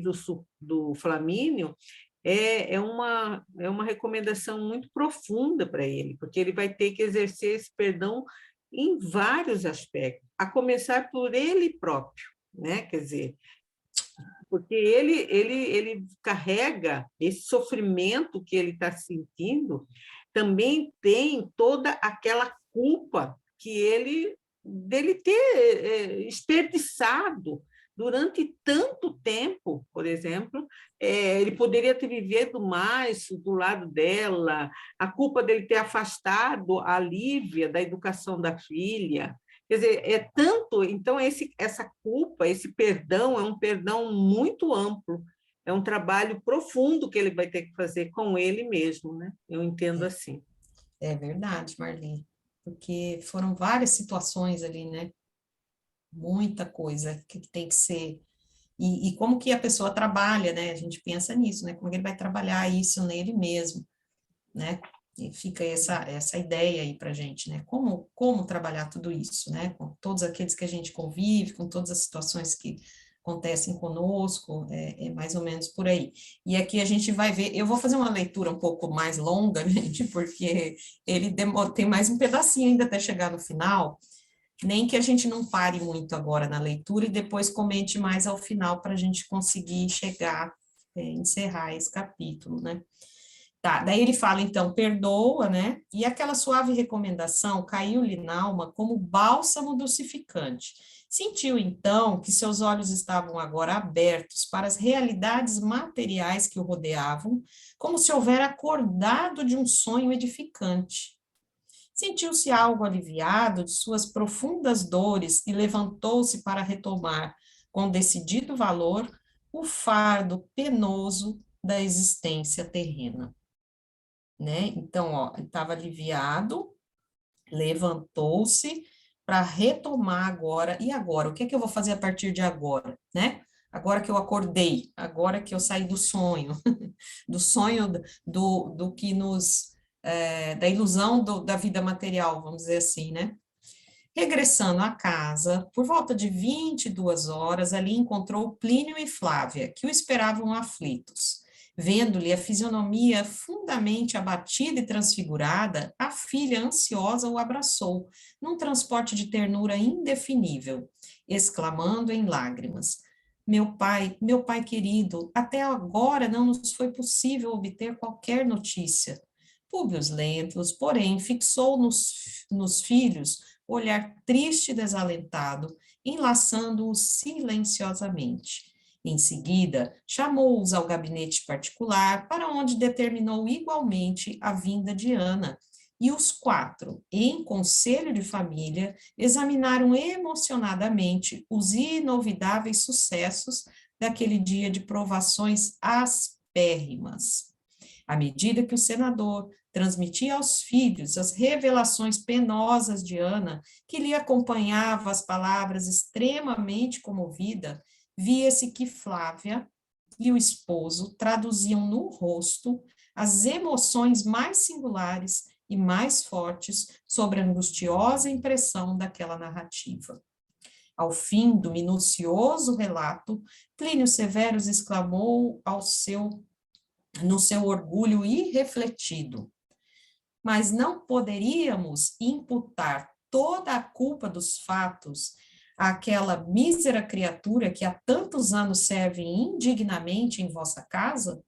[SPEAKER 6] do Flamínio é uma recomendação muito profunda para ele, porque ele vai ter que exercer esse perdão em vários aspectos, a começar por ele próprio, né? Quer dizer, porque ele carrega esse sofrimento que ele está sentindo, também tem toda aquela culpa dele ter desperdiçado, durante tanto tempo, por exemplo, ele poderia ter vivido mais do lado dela, a culpa dele ter afastado a Lívia da educação da filha. Quer dizer, é tanto, então essa culpa, esse perdão é um perdão muito amplo, é um trabalho profundo que ele vai ter que fazer com ele mesmo, né? Eu entendo assim.
[SPEAKER 2] É verdade, Marli, porque foram várias situações ali, né? Muita coisa que tem que ser. E como que a pessoa trabalha, né? A gente pensa nisso, né? Como que ele vai trabalhar isso nele mesmo, né? E fica essa ideia aí para a gente, né? Como trabalhar tudo isso, né? Com todos aqueles que a gente convive, com todas as situações que acontecem conosco, é mais ou menos por aí. E aqui a gente vai ver, eu vou fazer uma leitura um pouco mais longa, gente, porque ele tem mais um pedacinho ainda até chegar no final, nem que a gente não pare muito agora na leitura e depois comente mais ao final para a gente conseguir chegar, encerrar esse capítulo, né? Tá, daí ele fala, então, perdoa, né? E aquela suave recomendação caiu-lhe na alma como bálsamo dulcificante. Sentiu, então, que seus olhos estavam agora abertos para as realidades materiais que o rodeavam, como se houvera acordado de um sonho edificante. Sentiu-se algo aliviado de suas profundas dores e levantou-se para retomar, com decidido valor, o fardo penoso da existência terrena. Né? Então, ó, ele estava aliviado, levantou-se para retomar agora. E agora? O que é que eu vou fazer a partir de agora, né? Agora que eu acordei, agora que eu saí do sonho, do sonho do que nos... da ilusão da vida material, vamos dizer assim, né? Regressando à casa, por volta de 22 horas, ali encontrou Plínio e Flávia, que o esperavam aflitos. Vendo-lhe a fisionomia fundamente abatida e transfigurada, a filha ansiosa o abraçou, num transporte de ternura indefinível, exclamando em lágrimas: meu pai querido, até agora não nos foi possível obter qualquer notícia. Públio Lentulus, porém, fixou nos filhos o olhar triste e desalentado, enlaçando-os silenciosamente. Em seguida, chamou-os ao gabinete particular, para onde determinou igualmente a vinda de Ana, e os quatro, em conselho de família, examinaram emocionadamente os inovidáveis sucessos daquele dia de provações aspérrimas. À medida que o senador transmitia aos filhos as revelações penosas de Ana, que lhe acompanhava as palavras extremamente comovida, via-se que Flávia e o esposo traduziam no rosto as emoções mais singulares e mais fortes sobre a angustiosa impressão daquela narrativa. Ao fim do minucioso relato, Plínio Severus exclamou no seu orgulho irrefletido: mas não poderíamos imputar toda a culpa dos fatos àquela mísera criatura que há tantos anos serve indignamente em vossa casa?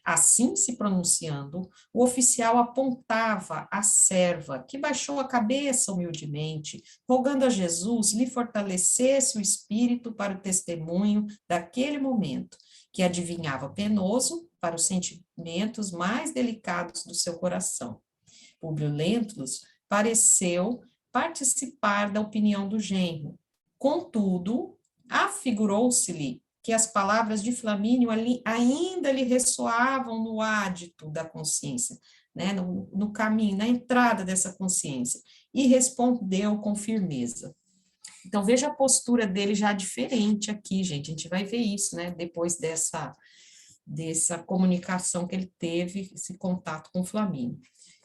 [SPEAKER 2] Assim se pronunciando, o oficial apontava a serva, que baixou a cabeça humildemente, rogando a Jesus lhe fortalecesse o espírito para o testemunho daquele momento, que adivinhava penoso para os sentimentos mais delicados do seu coração. Públio Lentulus pareceu participar da opinião do genro. Contudo, afigurou-se-lhe que as palavras de Flamínio ainda lhe ressoavam no ádito da consciência, né, no caminho, na entrada dessa consciência, e respondeu com firmeza. Então, veja a postura dele já diferente aqui, gente, a gente vai ver isso, né, depois dessa comunicação que ele teve, esse contato com Flamínio.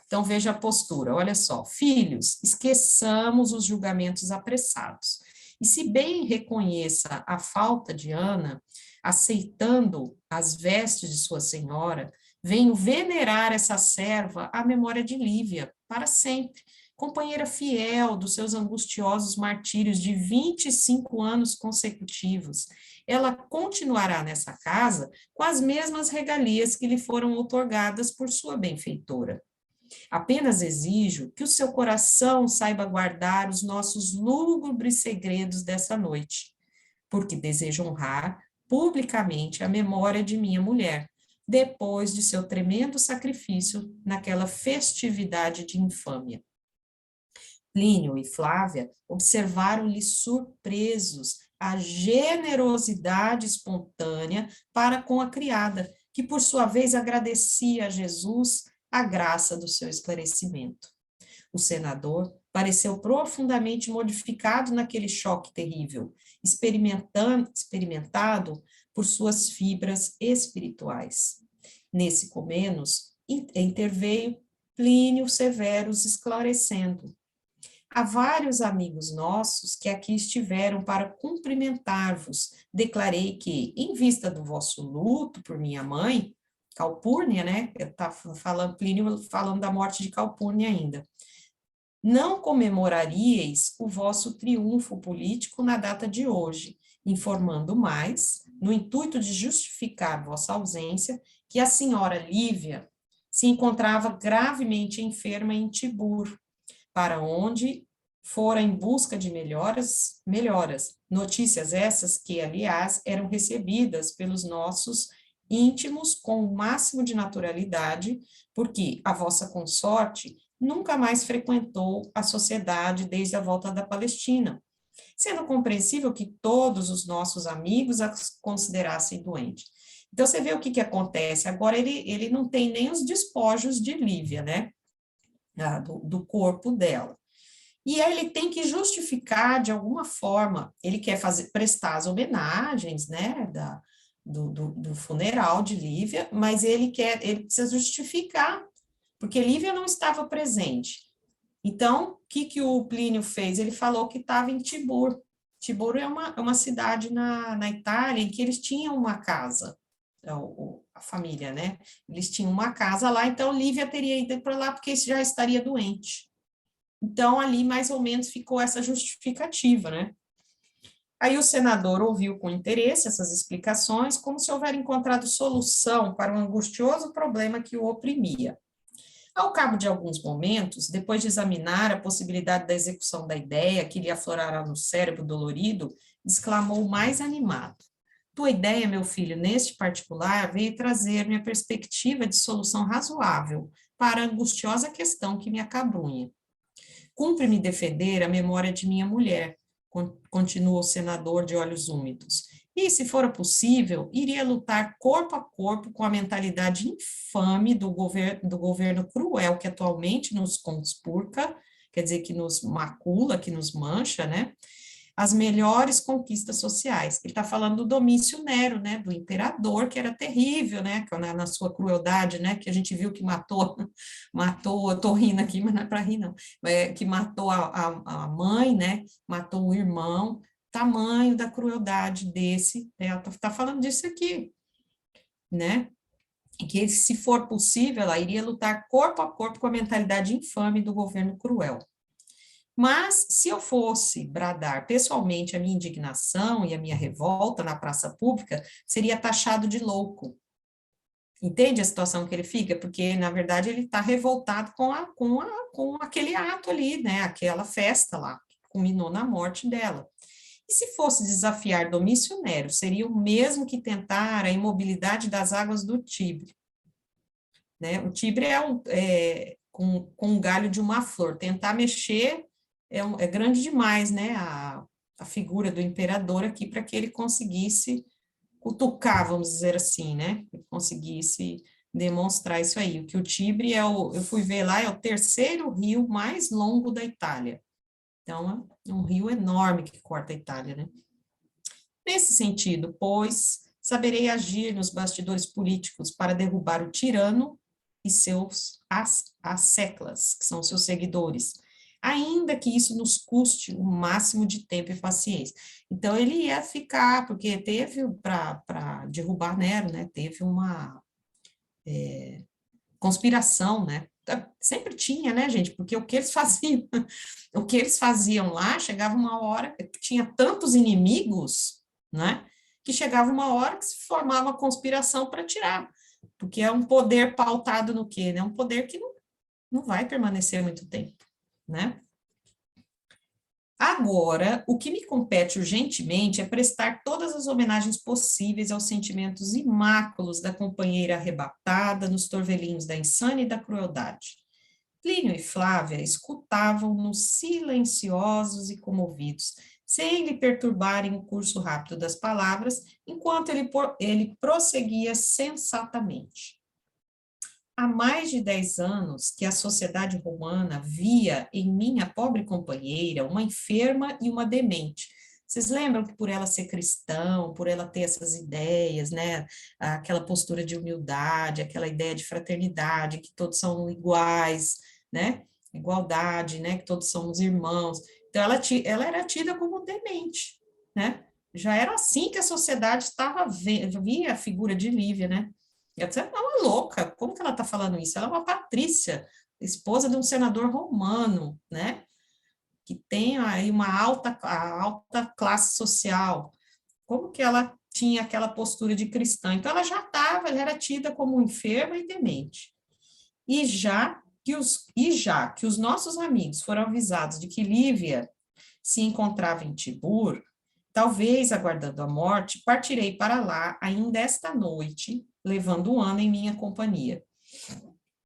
[SPEAKER 2] Então, veja a postura, olha só: filhos, esqueçamos os julgamentos apressados. E se bem reconheça a falta de Ana, aceitando as vestes de sua senhora, venho venerar essa serva à memória de Lívia, para sempre, companheira fiel dos seus angustiosos martírios de 25 anos consecutivos. Ela continuará nessa casa com as mesmas regalias que lhe foram outorgadas por sua benfeitora. Apenas exijo que o seu coração saiba guardar os nossos lúgubres segredos dessa noite. porque desejo honrar publicamente a memória de minha mulher, depois de seu tremendo sacrifício naquela festividade de infâmia. Plínio e Flávia observaram-lhe surpresos a generosidade espontânea para com a criada, que por sua vez agradecia a Jesus a graça do seu esclarecimento. O senador pareceu profundamente modificado naquele choque terrível, experimentado por suas fibras espirituais. Nesse comenos, interveio Plínio Severus esclarecendo: há vários amigos nossos que aqui estiveram para cumprimentar-vos. Declarei que, em vista do vosso luto por minha mãe, Calpurnia, né? Está falando, Plínio falando da morte de Calpurnia ainda. Não comemoraríeis o vosso triunfo político na data de hoje, informando mais, no intuito de justificar vossa ausência, que a senhora Lívia se encontrava gravemente enferma em Tibur, para onde fora em busca de melhoras, notícias essas que, aliás, eram recebidas pelos nossos íntimos com o máximo de naturalidade, porque a vossa consorte nunca mais frequentou a sociedade desde a volta da Palestina, sendo compreensível que todos os nossos amigos a considerassem doente. Então, você vê o que acontece. Agora, ele não tem nem os despojos de Lívia, né? Do corpo dela. E aí ele tem que justificar de alguma forma, ele quer prestar as homenagens, né, do funeral de Lívia, mas ele precisa justificar, porque Lívia não estava presente. Então, o que o Plínio fez? Ele falou que estava em Tibur. Tibur é uma cidade na Itália em que eles tinham uma casa, a família, né? Eles tinham uma casa lá, então Lívia teria ido para lá porque já estaria doente. Então, ali mais ou menos ficou essa justificativa, né? Aí o senador ouviu com interesse essas explicações, como se houvera encontrado solução para um angustioso problema que o oprimia. Ao cabo de alguns momentos, depois de examinar a possibilidade da execução da ideia que lhe aflorara no cérebro dolorido, exclamou mais animado: tua ideia, meu filho, neste particular, veio trazer-me a perspectiva de solução razoável para a angustiosa questão que me acabrunha. Cumpre-me defender a memória de minha mulher, continuou o senador de olhos úmidos, e, se fora possível, iria lutar corpo a corpo com a mentalidade infame do governo cruel que atualmente nos conspurca, quer dizer, que nos macula, que nos mancha, né? As melhores conquistas sociais. Ele está falando do Domício Nero, né, do imperador, que era terrível, né, na sua crueldade, né, que a gente viu que matou, eu estou rindo aqui, mas não é para rir, não, que matou a mãe, né, matou o irmão, tamanho da crueldade desse, ela está falando disso aqui, né, e que, se for possível, ela iria lutar corpo a corpo com a mentalidade infame do governo cruel. Mas, se eu fosse bradar pessoalmente a minha indignação e a minha revolta na praça pública, seria taxado de louco. Entende a situação que ele fica? Porque, na verdade, ele está revoltado com aquele ato ali, né? Aquela festa lá, que culminou na morte dela. E se fosse desafiar Domício Nero, seria o mesmo que tentar a imobilidade das águas do Tibre. Né? O Tibre com o galho de uma flor. Tentar mexer é grande demais, né, a figura do imperador aqui, para que ele conseguisse cutucar, vamos dizer assim, né, que conseguisse demonstrar isso aí. O que o Tibre eu fui ver lá, é o terceiro rio mais longo da Itália. Então, é um rio enorme que corta a Itália, né. Nesse sentido, pois, saberei agir nos bastidores políticos para derrubar o tirano e seus asseclas, que são seus seguidores, ainda que isso nos custe o máximo de tempo e paciência. Então, ele ia ficar, porque teve, para derrubar Nero, né, teve uma conspiração, né, sempre tinha, né, gente, porque o que eles faziam lá, chegava uma hora, tinha tantos inimigos, né, que chegava uma hora que se formava uma conspiração para tirar, porque é um poder pautado no quê, né, um poder que não vai permanecer muito tempo, né. Agora, o que me compete urgentemente é prestar todas as homenagens possíveis aos sentimentos imáculos da companheira arrebatada nos torvelinhos da insânia e da crueldade. Plínio e Flávia escutavam-nos silenciosos e comovidos, sem lhe perturbarem o curso rápido das palavras, enquanto ele prosseguia sensatamente. Há mais de 10 anos que a sociedade romana via em minha pobre companheira uma enferma e uma demente. Vocês lembram que por ela ser cristã, por ela ter essas ideias, né, aquela postura de humildade, aquela ideia de fraternidade, que todos são iguais, né, igualdade, né, que todos somos irmãos. Então, ela era tida como demente, né? Já era assim que a sociedade via a figura de Lívia, né? Ela é uma louca, como que ela está falando isso? Ela é uma patrícia, esposa de um senador romano, né? Que tem aí a alta classe social. Como que ela tinha aquela postura de cristã? Então, ela era tida como enferma e demente. E já que os nossos amigos foram avisados de que Lívia se encontrava em Tibur, talvez aguardando a morte, partirei para lá ainda esta noite, levando Ana em minha companhia.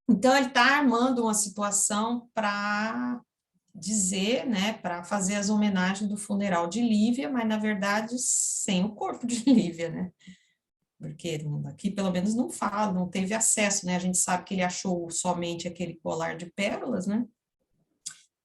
[SPEAKER 2] Então, ele está armando uma situação para dizer, né, para fazer as homenagens do funeral de Lívia, mas, na verdade, sem o corpo de Lívia, né? Porque aqui, pelo menos, não fala, não teve acesso, né? A gente sabe que ele achou somente aquele colar de pérolas, né?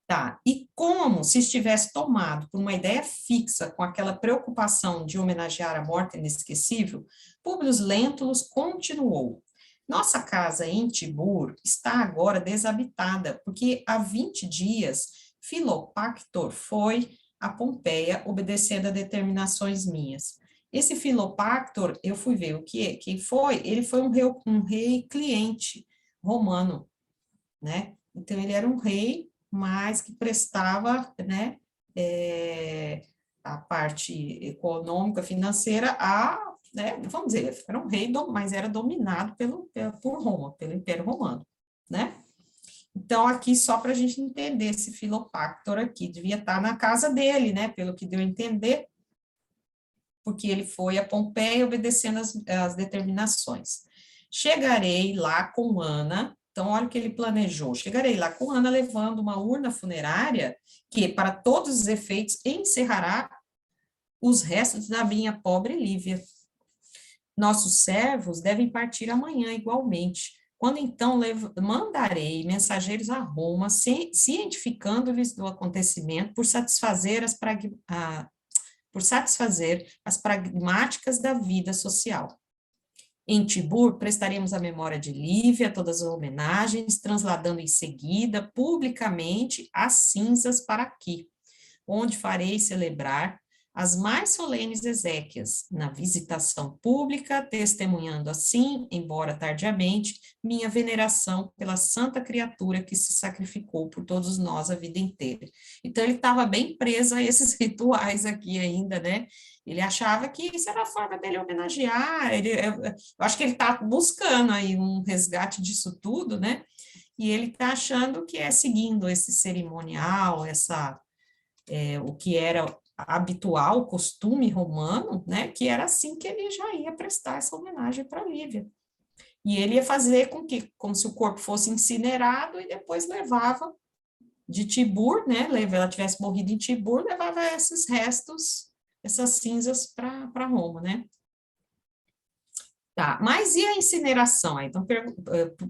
[SPEAKER 2] Tá, e como se estivesse tomado por uma ideia fixa com aquela preocupação de homenagear a morte inesquecível, Públio Lentulus continuou. Nossa casa em Tibur está agora desabitada, porque há 20 dias Filopactor foi a Pompeia obedecendo a determinações minhas. Esse Filopactor, eu fui ver quem foi, ele foi um rei cliente romano, né? Então, ele era um rei, mas que prestava, né, a parte econômica, financeira, né, vamos dizer, era um rei, mas era dominado por Roma, pelo Império Romano, né? Então, aqui, só para a gente entender, esse Filopactor aqui, devia estar na casa dele, né, pelo que deu a entender, porque ele foi a Pompeia obedecendo as determinações. Chegarei lá com Ana. Então, olha o que ele planejou. Chegarei lá com Ana levando uma urna funerária que, para todos os efeitos, encerrará os restos da minha pobre Lívia. Nossos servos devem partir amanhã igualmente. Quando então mandarei mensageiros a Roma, cientificando-lhes do acontecimento por satisfazer as pragmáticas da vida social. Em Tibur, prestaremos a memória de Lívia, todas as homenagens, transladando em seguida, publicamente, as cinzas para aqui, onde farei celebrar as mais solenes exéquias, na visitação pública, testemunhando assim, embora tardiamente, minha veneração pela santa criatura que se sacrificou por todos nós a vida inteira. Então, ele estava bem preso a esses rituais aqui ainda, né? Ele achava que isso era a forma dele homenagear, eu acho que ele está buscando aí um resgate disso tudo, né? E ele está achando que é seguindo esse cerimonial, o que era habitual, costume romano, né? Que era assim que ele já ia prestar essa homenagem para Lívia. E ele ia fazer como se o corpo fosse incinerado e depois levava de Tibur, né? Ela tivesse morrido em Tibur, levava esses restos, essas cinzas para Roma, né? Tá, mas e a incineração? Então,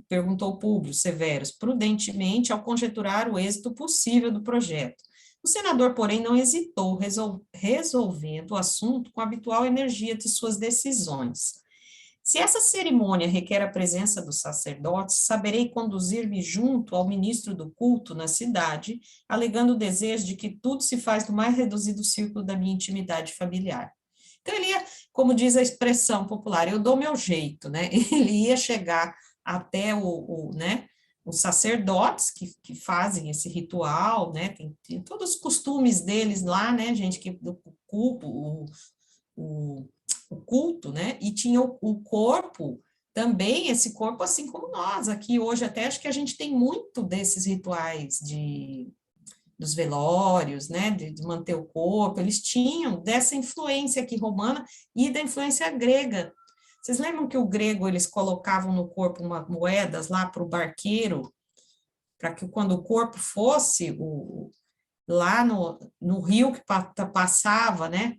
[SPEAKER 2] perguntou Públio Severus, prudentemente, ao conjecturar o êxito possível do projeto. O senador, porém, não hesitou, resolvendo o assunto com a habitual energia de suas decisões. Se essa cerimônia requer a presença dos sacerdotes, saberei conduzir-me junto ao ministro do culto na cidade, alegando o desejo de que tudo se faz no mais reduzido círculo da minha intimidade familiar. Então, ele ia, como diz a expressão popular, eu dou meu jeito, né? Ele ia chegar até né, os sacerdotes que fazem esse ritual, né? Tem todos os costumes deles lá, né, gente, o culto, né? E tinha o corpo também, esse corpo assim como nós, aqui hoje até acho que a gente tem muito desses rituais dos velórios, né, de manter o corpo, eles tinham dessa influência aqui romana e da influência grega. Vocês lembram que o grego, eles colocavam no corpo moedas lá para o barqueiro, para que quando o corpo fosse lá no rio que passava, né,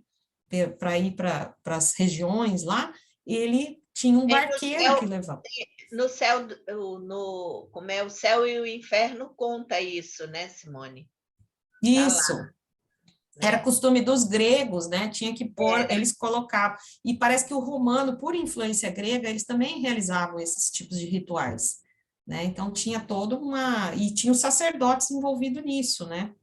[SPEAKER 2] para ir para as regiões lá, ele tinha um barqueiro que levava.
[SPEAKER 1] No céu, como é o céu e o inferno conta isso, né, Simone?
[SPEAKER 2] Isso.
[SPEAKER 1] Tá lá,
[SPEAKER 2] Era
[SPEAKER 1] né?
[SPEAKER 2] costume dos gregos, né? Tinha que pôr, eles colocavam. E parece que o romano, por influência grega, eles também realizavam esses tipos de rituais, né? Então tinha toda uma. E tinha os sacerdotes envolvidos nisso, né?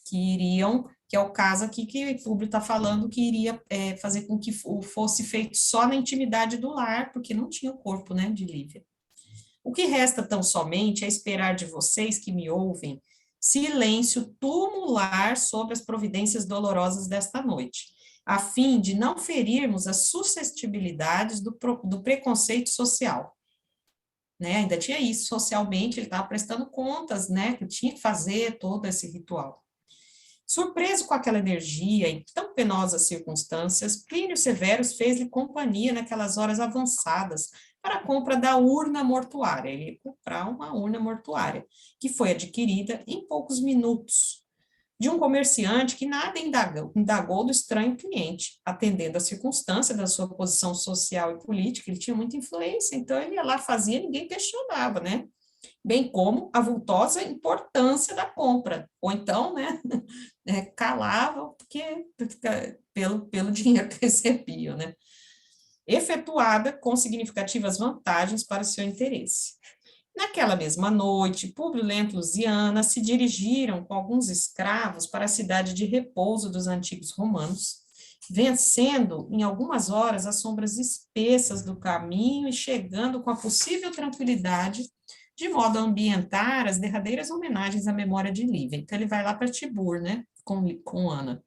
[SPEAKER 2] Que é o caso aqui que o Públio está falando, que iria fazer com que fosse feito só na intimidade do lar, porque não tinha o corpo, né, de Lívia. O que resta tão somente é esperar de vocês que me ouvem silêncio tumular sobre as providências dolorosas desta noite, a fim de não ferirmos as suscetibilidades do preconceito social. Né? Ainda tinha isso, socialmente, ele estava prestando contas, né, que tinha que fazer todo esse ritual. Surpreso com aquela energia em tão penosas circunstâncias, Plínio Severus fez-lhe companhia naquelas horas avançadas para a compra da urna mortuária. Ele ia comprar uma urna mortuária, que foi adquirida em poucos minutos, de um comerciante que nada indagou do estranho cliente, atendendo a circunstância da sua posição social e política. Ele tinha muita influência, então ele ia lá, fazia, ninguém questionava, né? Bem como a vultosa importância da compra, ou então, né, calavam pelo dinheiro que recebiam, né, efetuada com significativas vantagens para o seu interesse. Naquela mesma noite, Públio Lentulus e Ana se dirigiram com alguns escravos para a cidade de repouso dos antigos romanos, vencendo em algumas horas as sombras espessas do caminho e chegando com a possível tranquilidade de modo a ambientar as derradeiras homenagens à memória de Lívia. Então, ele vai lá para Tibur, né, com Ana.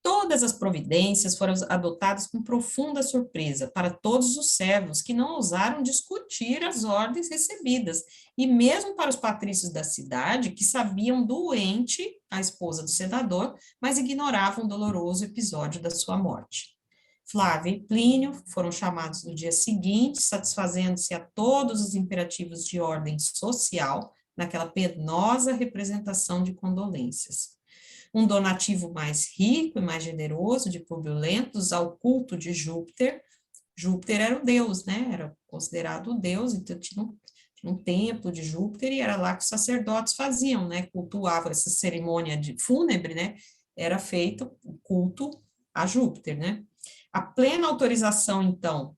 [SPEAKER 2] Todas as providências foram adotadas com profunda surpresa para todos os servos, que não ousaram discutir as ordens recebidas, e mesmo para os patrícios da cidade, que sabiam doente a esposa do senador, mas ignoravam o doloroso episódio da sua morte. Flávio e Plínio foram chamados no dia seguinte, satisfazendo-se a todos os imperativos de ordem social, naquela penosa representação de condolências. Um donativo mais rico e mais generoso de Públio Lentulus ao culto de Júpiter. Júpiter era o deus, né? Era considerado o deus, então tinha um templo de Júpiter e era lá que os sacerdotes faziam, né? Cultuavam essa cerimônia fúnebre, né? Era feito o culto a Júpiter, né? A plena autorização, então,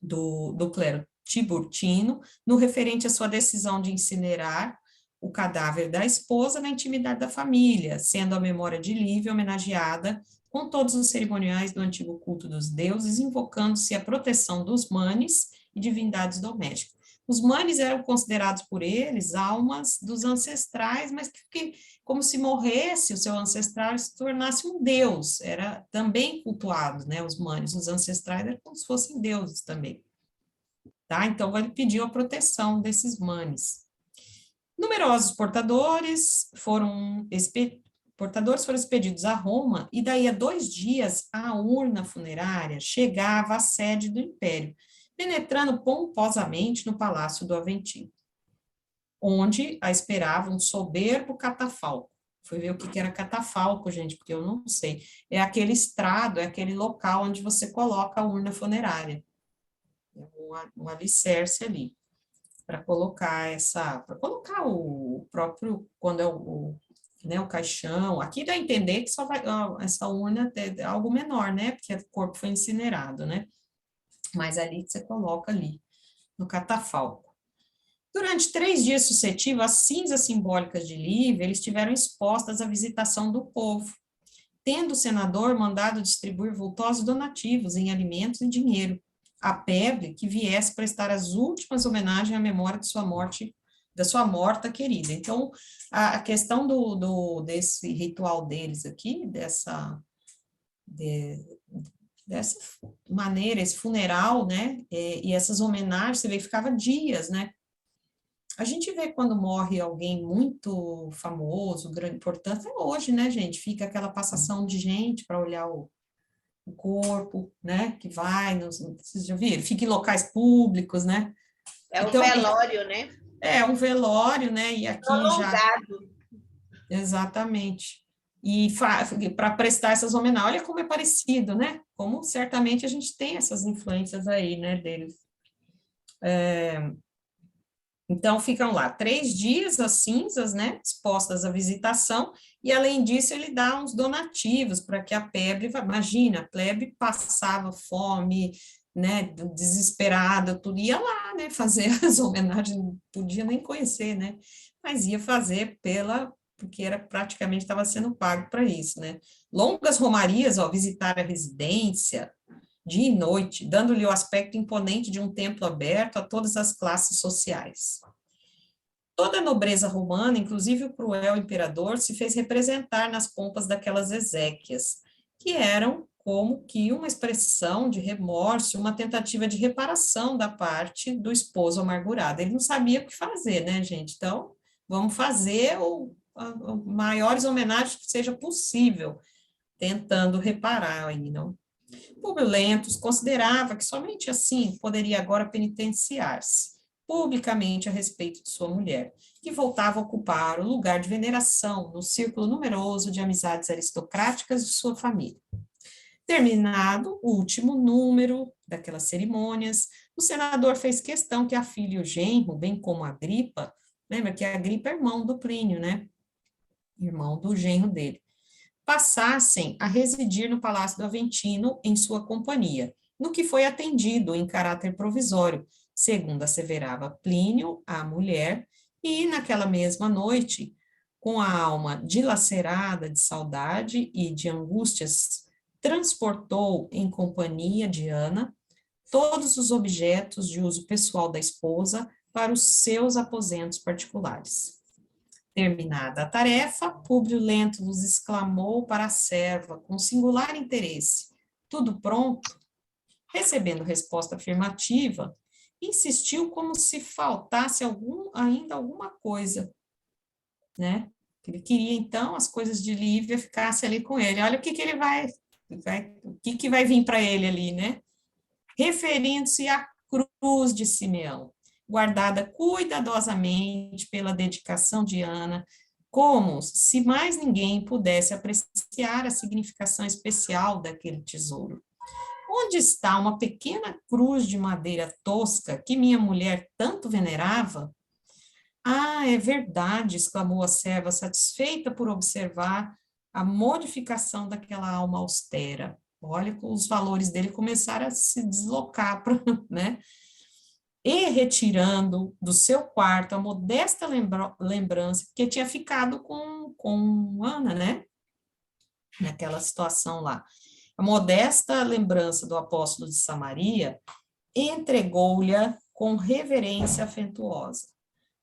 [SPEAKER 2] do clero tiburtino, no referente à sua decisão de incinerar o cadáver da esposa na intimidade da família, sendo a memória de Lívia homenageada com todos os cerimoniais do antigo culto dos deuses, invocando-se a proteção dos manes e divindades domésticas. Os manes eram considerados por eles almas dos ancestrais, mas que como se morresse o seu ancestral se tornasse um deus, era também cultuado, né, os manes, os ancestrais eram como se fossem deuses também. Tá? Então, ele pediu a proteção desses manes. Numerosos portadores foram expedidos a Roma, e daí a 2 dias a urna funerária chegava à sede do império, penetrando pomposamente no Palácio do Aventino, onde a esperava um soberbo catafalco. Fui ver o que era catafalco, gente, porque eu não sei. É aquele estrado, é aquele local onde você coloca a urna funerária. Um alicerce ali, para colocar o próprio, quando é né, o caixão. Aqui dá a entender que só vai, essa urna é algo menor, né, porque o corpo foi incinerado, né, mas ali que você coloca ali, no catafalco. Durante 3 dias sucessivos, as cinzas simbólicas de Lívia, eles estiveram expostas à visitação do povo, tendo o senador mandado distribuir vultosos donativos em alimentos e dinheiro, a pebre que viesse prestar as últimas homenagens à memória de sua morte, da sua morta querida. Então, a questão desse ritual deles aqui, dessa maneira, esse funeral, né, e essas homenagens, você vê que ficava dias, né, A gente vê quando morre alguém muito famoso, grande, importante, é hoje, né, gente? Fica aquela passação de gente para olhar o corpo, né? Que vai, vocês já viram? Fica em locais públicos, né?
[SPEAKER 1] É o
[SPEAKER 2] Então,
[SPEAKER 1] velório, né?
[SPEAKER 2] é um velório, né? E aqui já.
[SPEAKER 1] Prolongado.
[SPEAKER 2] Exatamente. E para prestar essas homenagens, olha como é parecido, né? Como certamente a gente tem essas influências aí, né, deles. Então, ficam lá 3 dias as cinzas, né, expostas à visitação, e além disso ele dá uns donativos para que a plebe, imagina, a plebe passava fome, né, desesperada, tudo, ia lá, né, fazer as homenagens, não podia nem conhecer, né, mas ia fazer porque era praticamente estava sendo pago para isso, né. Longas romarias, ó, visitar a residência, dia e noite, dando-lhe o aspecto imponente de um templo aberto a todas as classes sociais. Toda a nobreza romana, inclusive o cruel imperador, se fez representar nas pompas daquelas exéquias, que eram como que uma expressão de remorso, uma tentativa de reparação da parte do esposo amargurado. Ele não sabia o que fazer, né, gente? Então, vamos fazer maiores homenagens que seja possível, tentando reparar aí, não? Públio Lentulus considerava que somente assim poderia agora penitenciar-se publicamente a respeito de sua mulher, que voltava a ocupar o lugar de veneração no círculo numeroso de amizades aristocráticas de sua família. Terminado o último número daquelas cerimônias, o senador fez questão que a filha e o genro, bem como a Agripa, lembra que a Agripa é irmão do Plínio, né? Irmão do genro dele, passassem a residir no Palácio do Aventino em sua companhia, no que foi atendido em caráter provisório, segundo asseverava Plínio, a mulher, e naquela mesma noite, com a alma dilacerada de saudade e de angústias, transportou em companhia de Ana todos os objetos de uso pessoal da esposa para os seus aposentos particulares. Terminada a tarefa, Públio Lentulus exclamou para a serva, com singular interesse: tudo pronto? Recebendo resposta afirmativa, insistiu como se faltasse ainda alguma coisa, né? Ele queria, então, as coisas de Lívia ficassem ali com ele. Olha o que ele o que vai vir para ele ali, né? Referindo-se à cruz de Simeão, guardada cuidadosamente pela dedicação de Ana, como se mais ninguém pudesse apreciar a significação especial daquele tesouro. Onde está uma pequena cruz de madeira tosca que minha mulher tanto venerava? Ah, é verdade, exclamou a serva, satisfeita por observar a modificação daquela alma austera. Olha, os valores dele começaram a se deslocar, né? E retirando do seu quarto a modesta lembrança que tinha ficado com Ana, né? Naquela situação lá. A modesta lembrança do apóstolo de Samaria entregou-lhe com reverência afetuosa.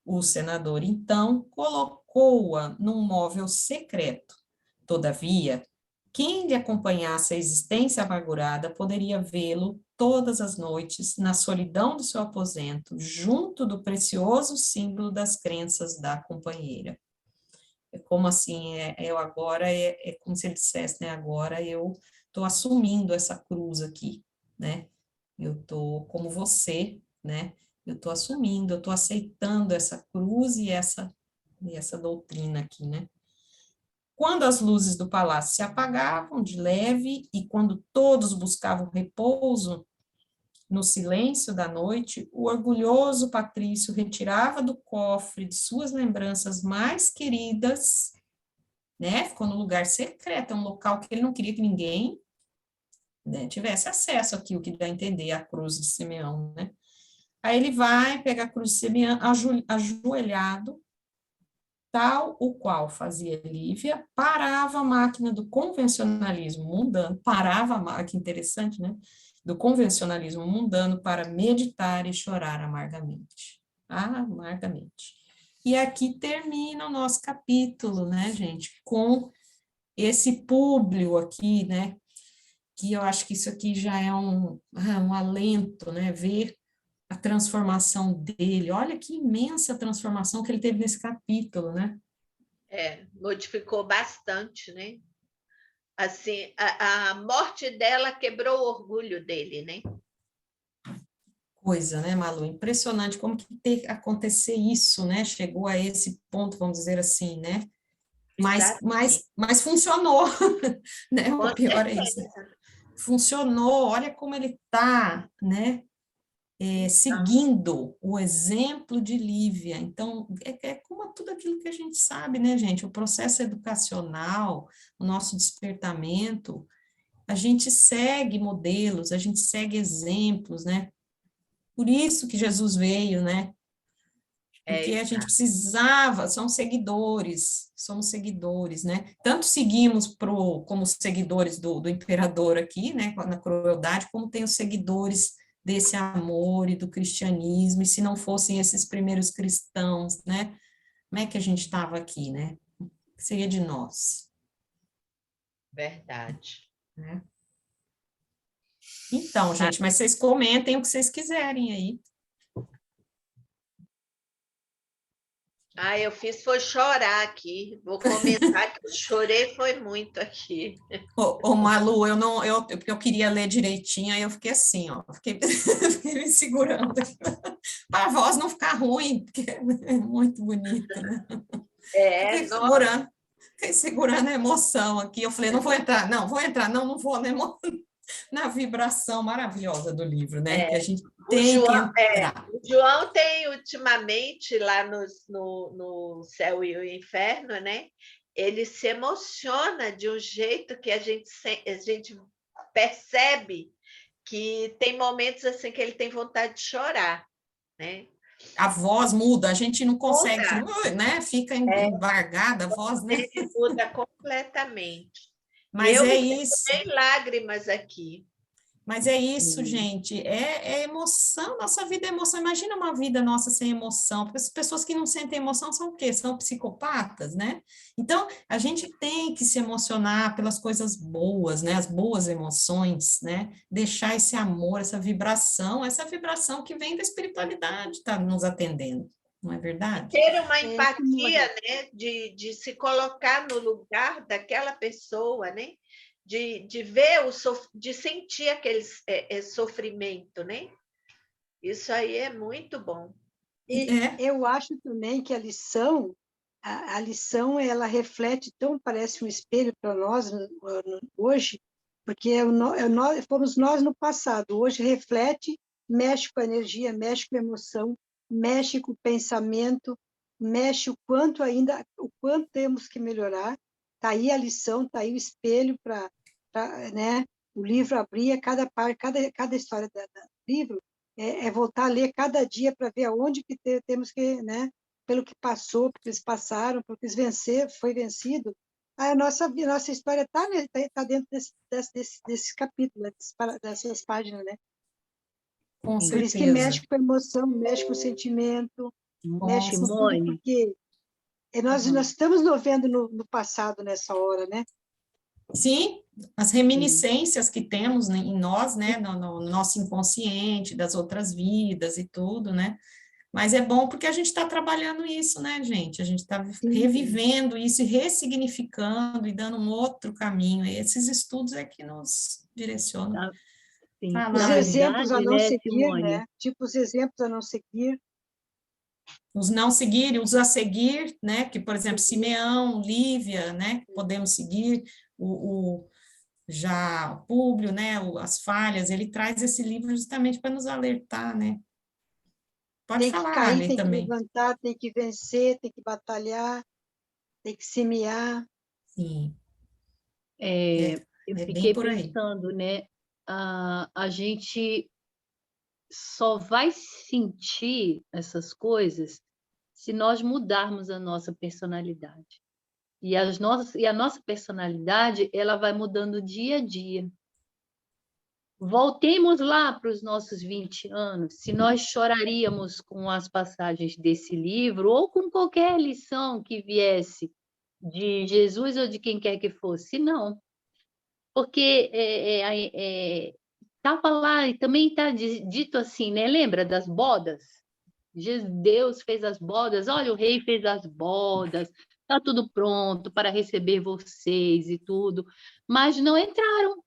[SPEAKER 2] O senador, então, colocou-a num móvel secreto. Todavia, quem lhe acompanhasse a existência amargurada poderia vê-lo todas as noites, na solidão do seu aposento, junto do precioso símbolo das crenças da companheira. É como assim, eu agora, é como se ele dissesse, né, agora eu estou assumindo essa cruz aqui, né, eu estou como você, né, eu estou assumindo, eu estou aceitando essa cruz e essa doutrina aqui, né. Quando as luzes do palácio se apagavam de leve e quando todos buscavam repouso no silêncio da noite, o orgulhoso patrício retirava do cofre de suas lembranças mais queridas, né? Ficou no lugar secreto, é um local que ele não queria que ninguém, né, tivesse acesso aqui, o que dá a entender a cruz de Simeão, né? Aí ele vai pegar a cruz de Simeão ajoelhado, tal o qual fazia Lívia, parava a máquina do convencionalismo mundano, que interessante, né? Do convencionalismo mundano para meditar e chorar amargamente. Amargamente. E aqui termina o nosso capítulo, né, gente? Com esse Públio aqui, né? Que eu acho que isso aqui já é um alento, né? Ver a transformação dele. Olha que imensa transformação que ele teve nesse capítulo, né?
[SPEAKER 1] Modificou bastante, né? Assim, a morte dela quebrou o orgulho dele, né?
[SPEAKER 2] Coisa, né, Malu? Impressionante como que tem que acontecer isso, né? Chegou a esse ponto, vamos dizer assim, né? Mas funcionou, né? O
[SPEAKER 1] Com
[SPEAKER 2] pior é isso.
[SPEAKER 1] certeza.
[SPEAKER 2] Funcionou, olha como ele está, né? Seguindo o exemplo de Lívia. Então, é como tudo aquilo que a gente sabe, né, gente? O processo educacional, o nosso despertamento, a gente segue modelos, a gente segue exemplos, né? Por isso que Jesus veio, né? Porque a gente precisava, somos seguidores, né? Tanto seguimos como seguidores do imperador aqui, né? Na crueldade, como tem os seguidores desse amor e do cristianismo, e se não fossem esses primeiros cristãos, né? Como é que a gente estava aqui, né? O que seria de nós?
[SPEAKER 1] Verdade.
[SPEAKER 2] Né? Então, gente, mas vocês comentem o que vocês quiserem aí.
[SPEAKER 1] Eu fiz foi chorar aqui. Vou comentar que eu chorei foi muito aqui.
[SPEAKER 2] Ô, Malu, eu queria ler direitinho, aí eu fiquei assim, ó, fiquei me segurando para a voz não ficar ruim, porque é muito bonita, né? Fiquei segurando a emoção aqui. Eu falei, não vou entrar, não vou na vibração maravilhosa do livro, né? Que a gente tem que entrar.
[SPEAKER 1] O João tem ultimamente lá no Céu e o Inferno, né? Ele se emociona de um jeito que a gente percebe que tem momentos assim que ele tem vontade de chorar, né?
[SPEAKER 2] A voz muda, a gente não consegue, né? Fica embargada a voz, né?
[SPEAKER 1] Ele muda completamente.
[SPEAKER 2] Mas é isso.
[SPEAKER 1] Tem lágrimas aqui.
[SPEAKER 2] Mas é isso, gente, é emoção, nossa vida é emoção. Imagina uma vida nossa sem emoção, porque as pessoas que não sentem emoção são o quê? São psicopatas, né? Então, a gente tem que se emocionar pelas coisas boas, né? As boas emoções, né? Deixar esse amor, essa vibração que vem da espiritualidade, tá nos atendendo, não é verdade?
[SPEAKER 1] Ter uma empatia, né? De se colocar no lugar daquela pessoa, né? De ver, de sentir aquele sofrimento, né? Isso aí é muito bom.
[SPEAKER 7] E eu acho também que a lição ela reflete, tão parece um espelho para nós hoje, porque fomos nós no passado, hoje reflete, mexe com a energia, mexe com a emoção, mexe com o pensamento, mexe o quanto temos que melhorar. Está aí a lição, está aí o espelho para, né? O livro abria cada história do livro, voltar a ler cada dia para ver aonde que temos que, né? Pelo que passou, porque eles passaram, porque eles foi vencido. A nossa história está dentro desse capítulo, dessas páginas, né?
[SPEAKER 2] Com certeza.
[SPEAKER 7] Por isso que mexe com a emoção, mexe com o sentimento, mexe com tudo, porque nós estamos vendo no passado nessa hora, né?
[SPEAKER 2] Sim, as reminiscências que temos em nós, né, no nosso inconsciente, das outras vidas e tudo, né? Mas é bom porque a gente está trabalhando isso, né, gente? A gente está revivendo isso e ressignificando e dando um outro caminho. E esses estudos é que nos direcionam.
[SPEAKER 7] Os exemplos a não seguir, né? Tipo, os exemplos a não seguir.
[SPEAKER 2] Os não seguir, os a seguir, né? Que, por exemplo, Simeão, Lívia, né? Podemos seguir, já o Públio, né? As falhas, ele traz esse livro justamente para nos alertar, né? Pode falar,
[SPEAKER 7] tem que cair, tem
[SPEAKER 2] também.
[SPEAKER 7] Que levantar, tem que vencer, tem que batalhar, tem que semear.
[SPEAKER 2] Sim.
[SPEAKER 4] Eu fiquei pensando, né? A gente só vai sentir essas coisas se nós mudarmos a nossa personalidade. E a nossa personalidade, ela vai mudando dia a dia. Voltemos lá para os nossos 20 anos, se nós choraríamos com as passagens desse livro, ou com qualquer lição que viesse de Jesus ou de quem quer que fosse, não. Porque estava lá, e também está dito assim, né? Lembra das bodas? Deus fez as bodas, olha, o rei fez as bodas, está tudo pronto para receber vocês e tudo, mas não entraram,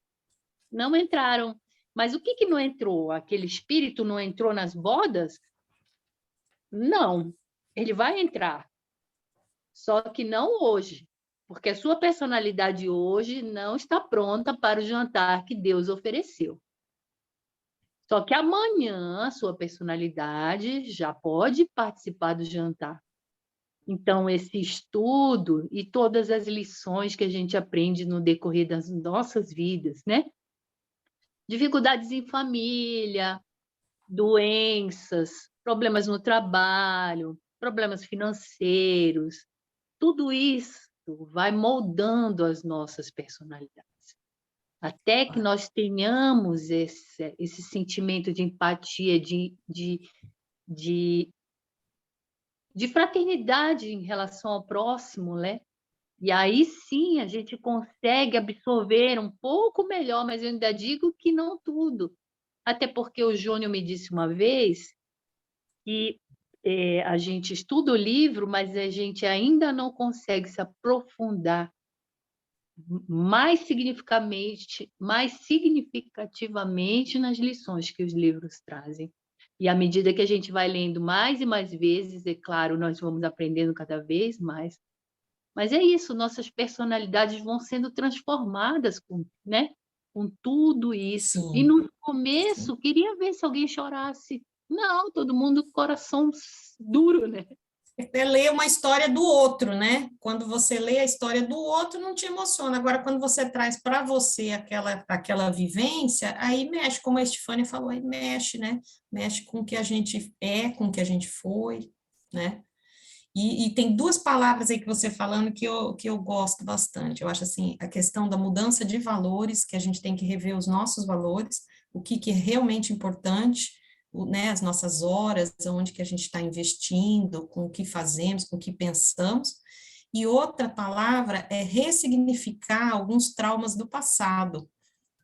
[SPEAKER 4] não entraram. Mas o que não entrou? Aquele espírito não entrou nas bodas? Não, ele vai entrar, só que não hoje, porque a sua personalidade hoje não está pronta para o jantar que Deus ofereceu. Só que amanhã a sua personalidade já pode participar do jantar. Então, esse estudo e todas as lições que a gente aprende no decorrer das nossas vidas, né? Dificuldades em família, doenças, problemas no trabalho, problemas financeiros, tudo isso vai moldando as nossas personalidades. Até que nós tenhamos esse sentimento de empatia, de fraternidade em relação ao próximo, né? E aí sim a gente consegue absorver um pouco melhor, mas eu ainda digo que não tudo. Até porque o Júnior me disse uma vez que a gente estuda o livro, mas a gente ainda não consegue se aprofundar mais significativamente nas lições que os livros trazem. E à medida que a gente vai lendo mais e mais vezes, é claro, nós vamos aprendendo cada vez mais. Mas é isso, nossas personalidades vão sendo transformadas né, com tudo isso.
[SPEAKER 2] Sim.
[SPEAKER 4] E no começo, queria ver se alguém chorasse. Não, todo mundo com coração duro, né?
[SPEAKER 2] É ler uma história do outro, né? Quando você lê a história do outro, não te emociona. Agora, quando você traz para você aquela vivência, aí mexe, como a Estefânia falou, aí mexe, né? Mexe com o que a gente é, com o que a gente foi, né? E tem duas palavras aí que você falando que eu gosto bastante. Eu acho assim, a questão da mudança de valores, que a gente tem que rever os nossos valores, o que é realmente importante, né, as nossas horas, onde que a gente está investindo, com o que fazemos, com o que pensamos. E outra palavra é ressignificar alguns traumas do passado,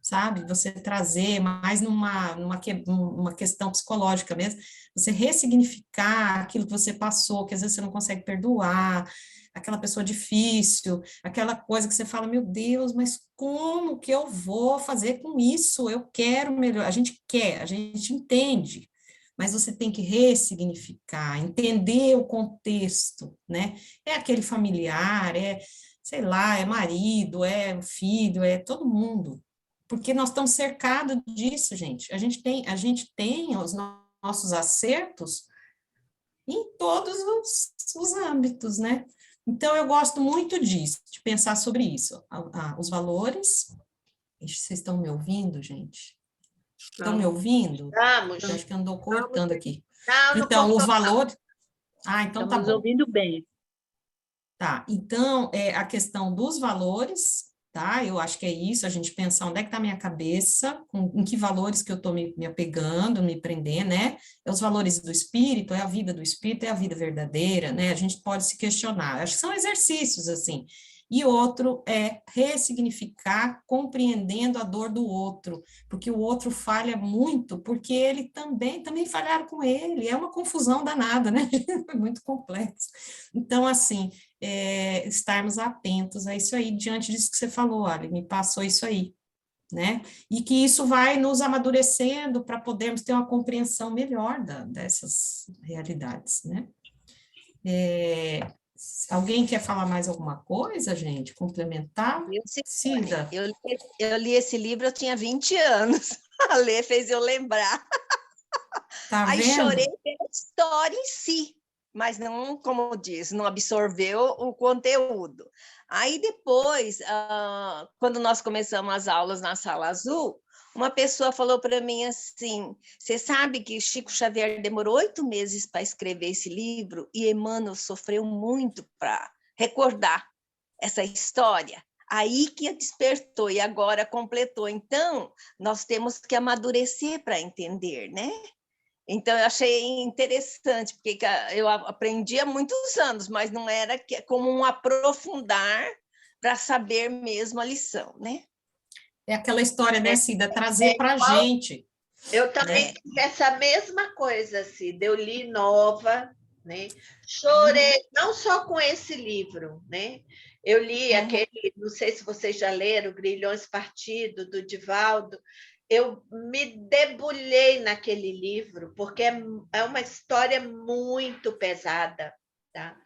[SPEAKER 2] sabe? Você trazer mais numa questão psicológica mesmo, você ressignificar aquilo que você passou, que às vezes você não consegue perdoar, aquela pessoa difícil, aquela coisa que você fala, meu Deus, mas como que eu vou fazer com isso? Eu quero melhor. A gente quer, a gente entende, mas você tem que ressignificar, entender o contexto, né? É aquele familiar, sei lá, é marido, é filho, é todo mundo, porque nós estamos cercados disso, gente. A gente tem os nossos acertos em todos os âmbitos, né? Então, eu gosto muito disso, de pensar sobre isso. Os valores. Vocês estão me ouvindo, gente? Estão me ouvindo?
[SPEAKER 1] Estamos.
[SPEAKER 2] Eu acho que andou cortando aqui.
[SPEAKER 1] Não,
[SPEAKER 2] então,
[SPEAKER 1] não
[SPEAKER 2] o valor. Ah, então tá bom.
[SPEAKER 4] Estamos ouvindo bem.
[SPEAKER 2] Tá, então, a questão dos valores, tá? Eu acho que é isso, a gente pensar onde é que está a minha cabeça, em que valores que eu estou me apegando, me prendendo, né? É os valores do espírito, é a vida do espírito, é a vida verdadeira, né? A gente pode se questionar. Acho que são exercícios, assim. E outro é ressignificar, compreendendo a dor do outro, porque o outro falha muito, porque ele também falharam com ele, é uma confusão danada, né? É muito complexo. Então, assim, estarmos atentos a isso aí, diante disso que você falou, Ali, me passou isso aí, né? E que isso vai nos amadurecendo para podermos ter uma compreensão melhor dessas realidades, né? Alguém quer falar mais alguma coisa, gente? Complementar? Cida?
[SPEAKER 8] Eu li esse livro, eu tinha 20 anos. A Lê fez eu lembrar.
[SPEAKER 2] Tá
[SPEAKER 8] Aí
[SPEAKER 2] vendo?
[SPEAKER 8] chorei pela história em si, mas não, como diz, não absorveu o conteúdo. Aí depois, quando nós começamos as aulas na Sala Azul, uma pessoa falou para mim assim, você sabe que Chico Xavier demorou 8 meses para escrever esse livro e Emmanuel sofreu muito para recordar essa história? Aí que despertou e agora completou. Então, nós temos que amadurecer para entender, né? Então, eu achei interessante, porque eu aprendi há muitos anos, mas não era como um aprofundar para saber mesmo a lição, né?
[SPEAKER 2] É aquela história, né, Cida? Trazer para a gente.
[SPEAKER 1] Eu também tive essa mesma coisa, Cida. Eu li nova, né? Chorei, não só com esse livro, né? Eu li aquele, não sei se vocês já leram, Grilhões Partido, do Divaldo. Eu me debulhei naquele livro, porque é uma história muito pesada, tá?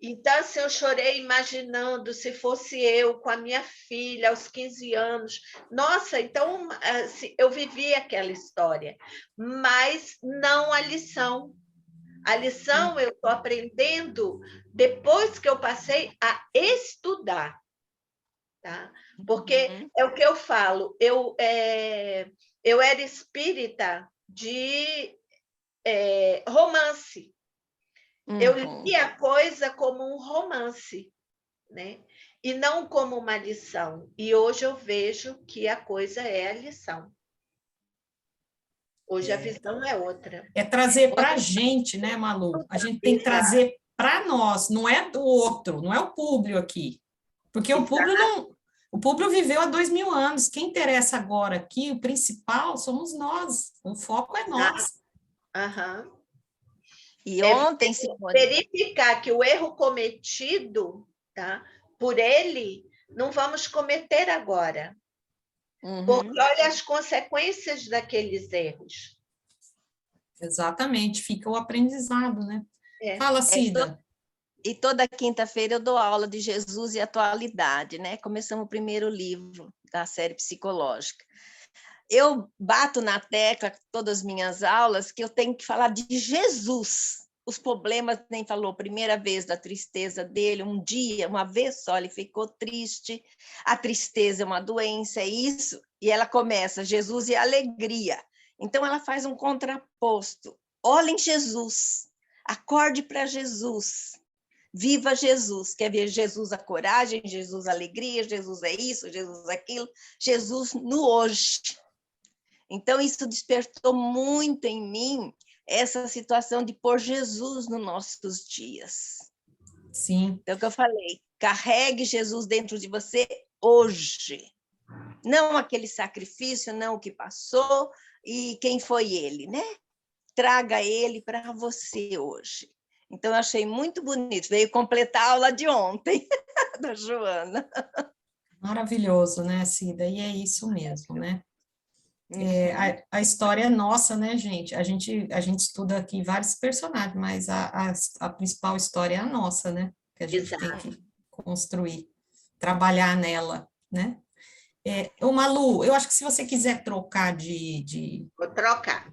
[SPEAKER 1] Então, assim, eu chorei imaginando se fosse eu com a minha filha aos 15 anos. Nossa, então assim, eu vivi aquela história, mas não a lição. A lição eu estou aprendendo depois que eu passei a estudar, tá? Porque é o que eu falo, eu era espírita de romance. Eu li a coisa como um romance, né? E não como uma lição. E hoje eu vejo que a coisa é a lição. Hoje a visão é outra.
[SPEAKER 2] É trazer para a gente, né, Malu? A gente tem que trazer para nós, não é do outro, não é o Públio aqui. Porque o Públio não... O Públio viveu há 2000 anos. Quem interessa agora aqui, o principal, somos nós. O foco é nós.
[SPEAKER 1] Aham.
[SPEAKER 8] E ontem, Simone...
[SPEAKER 1] verificar que o erro cometido, tá, por ele, não vamos cometer agora. Porque olha as consequências daqueles erros.
[SPEAKER 2] Exatamente, fica o aprendizado, né? Fala, Cida.
[SPEAKER 8] E toda quinta-feira eu dou aula de Jesus e atualidade, né? Começamos o primeiro livro da série psicológica. Eu bato na tecla, todas as minhas aulas, que eu tenho que falar de Jesus. Os problemas, nem falou, primeira vez da tristeza dele, um dia, uma vez só, ele ficou triste, a tristeza é uma doença, é isso, e ela começa, Jesus e alegria. Então, ela faz um contraposto. Olhem Jesus, acorde para Jesus, viva Jesus, quer ver Jesus a coragem, Jesus a alegria, Jesus é isso, Jesus aquilo, Jesus no hoje. Então, isso despertou muito em mim essa situação de pôr Jesus nos nossos dias.
[SPEAKER 2] Sim.
[SPEAKER 8] Então, o que eu falei, carregue Jesus dentro de você hoje. Não aquele sacrifício, não o que passou e quem foi ele, né? Traga ele para você hoje. Então, eu achei muito bonito. Veio completar a aula de ontem, da Joana.
[SPEAKER 2] Maravilhoso, né, Cida? E é isso mesmo, né? A história é nossa, né, gente? A gente estuda aqui vários personagens, mas a principal história é a nossa, né? Que a gente tem que construir, trabalhar nela, né? Ô, Malu, eu acho que se você quiser trocar
[SPEAKER 1] Vou trocar.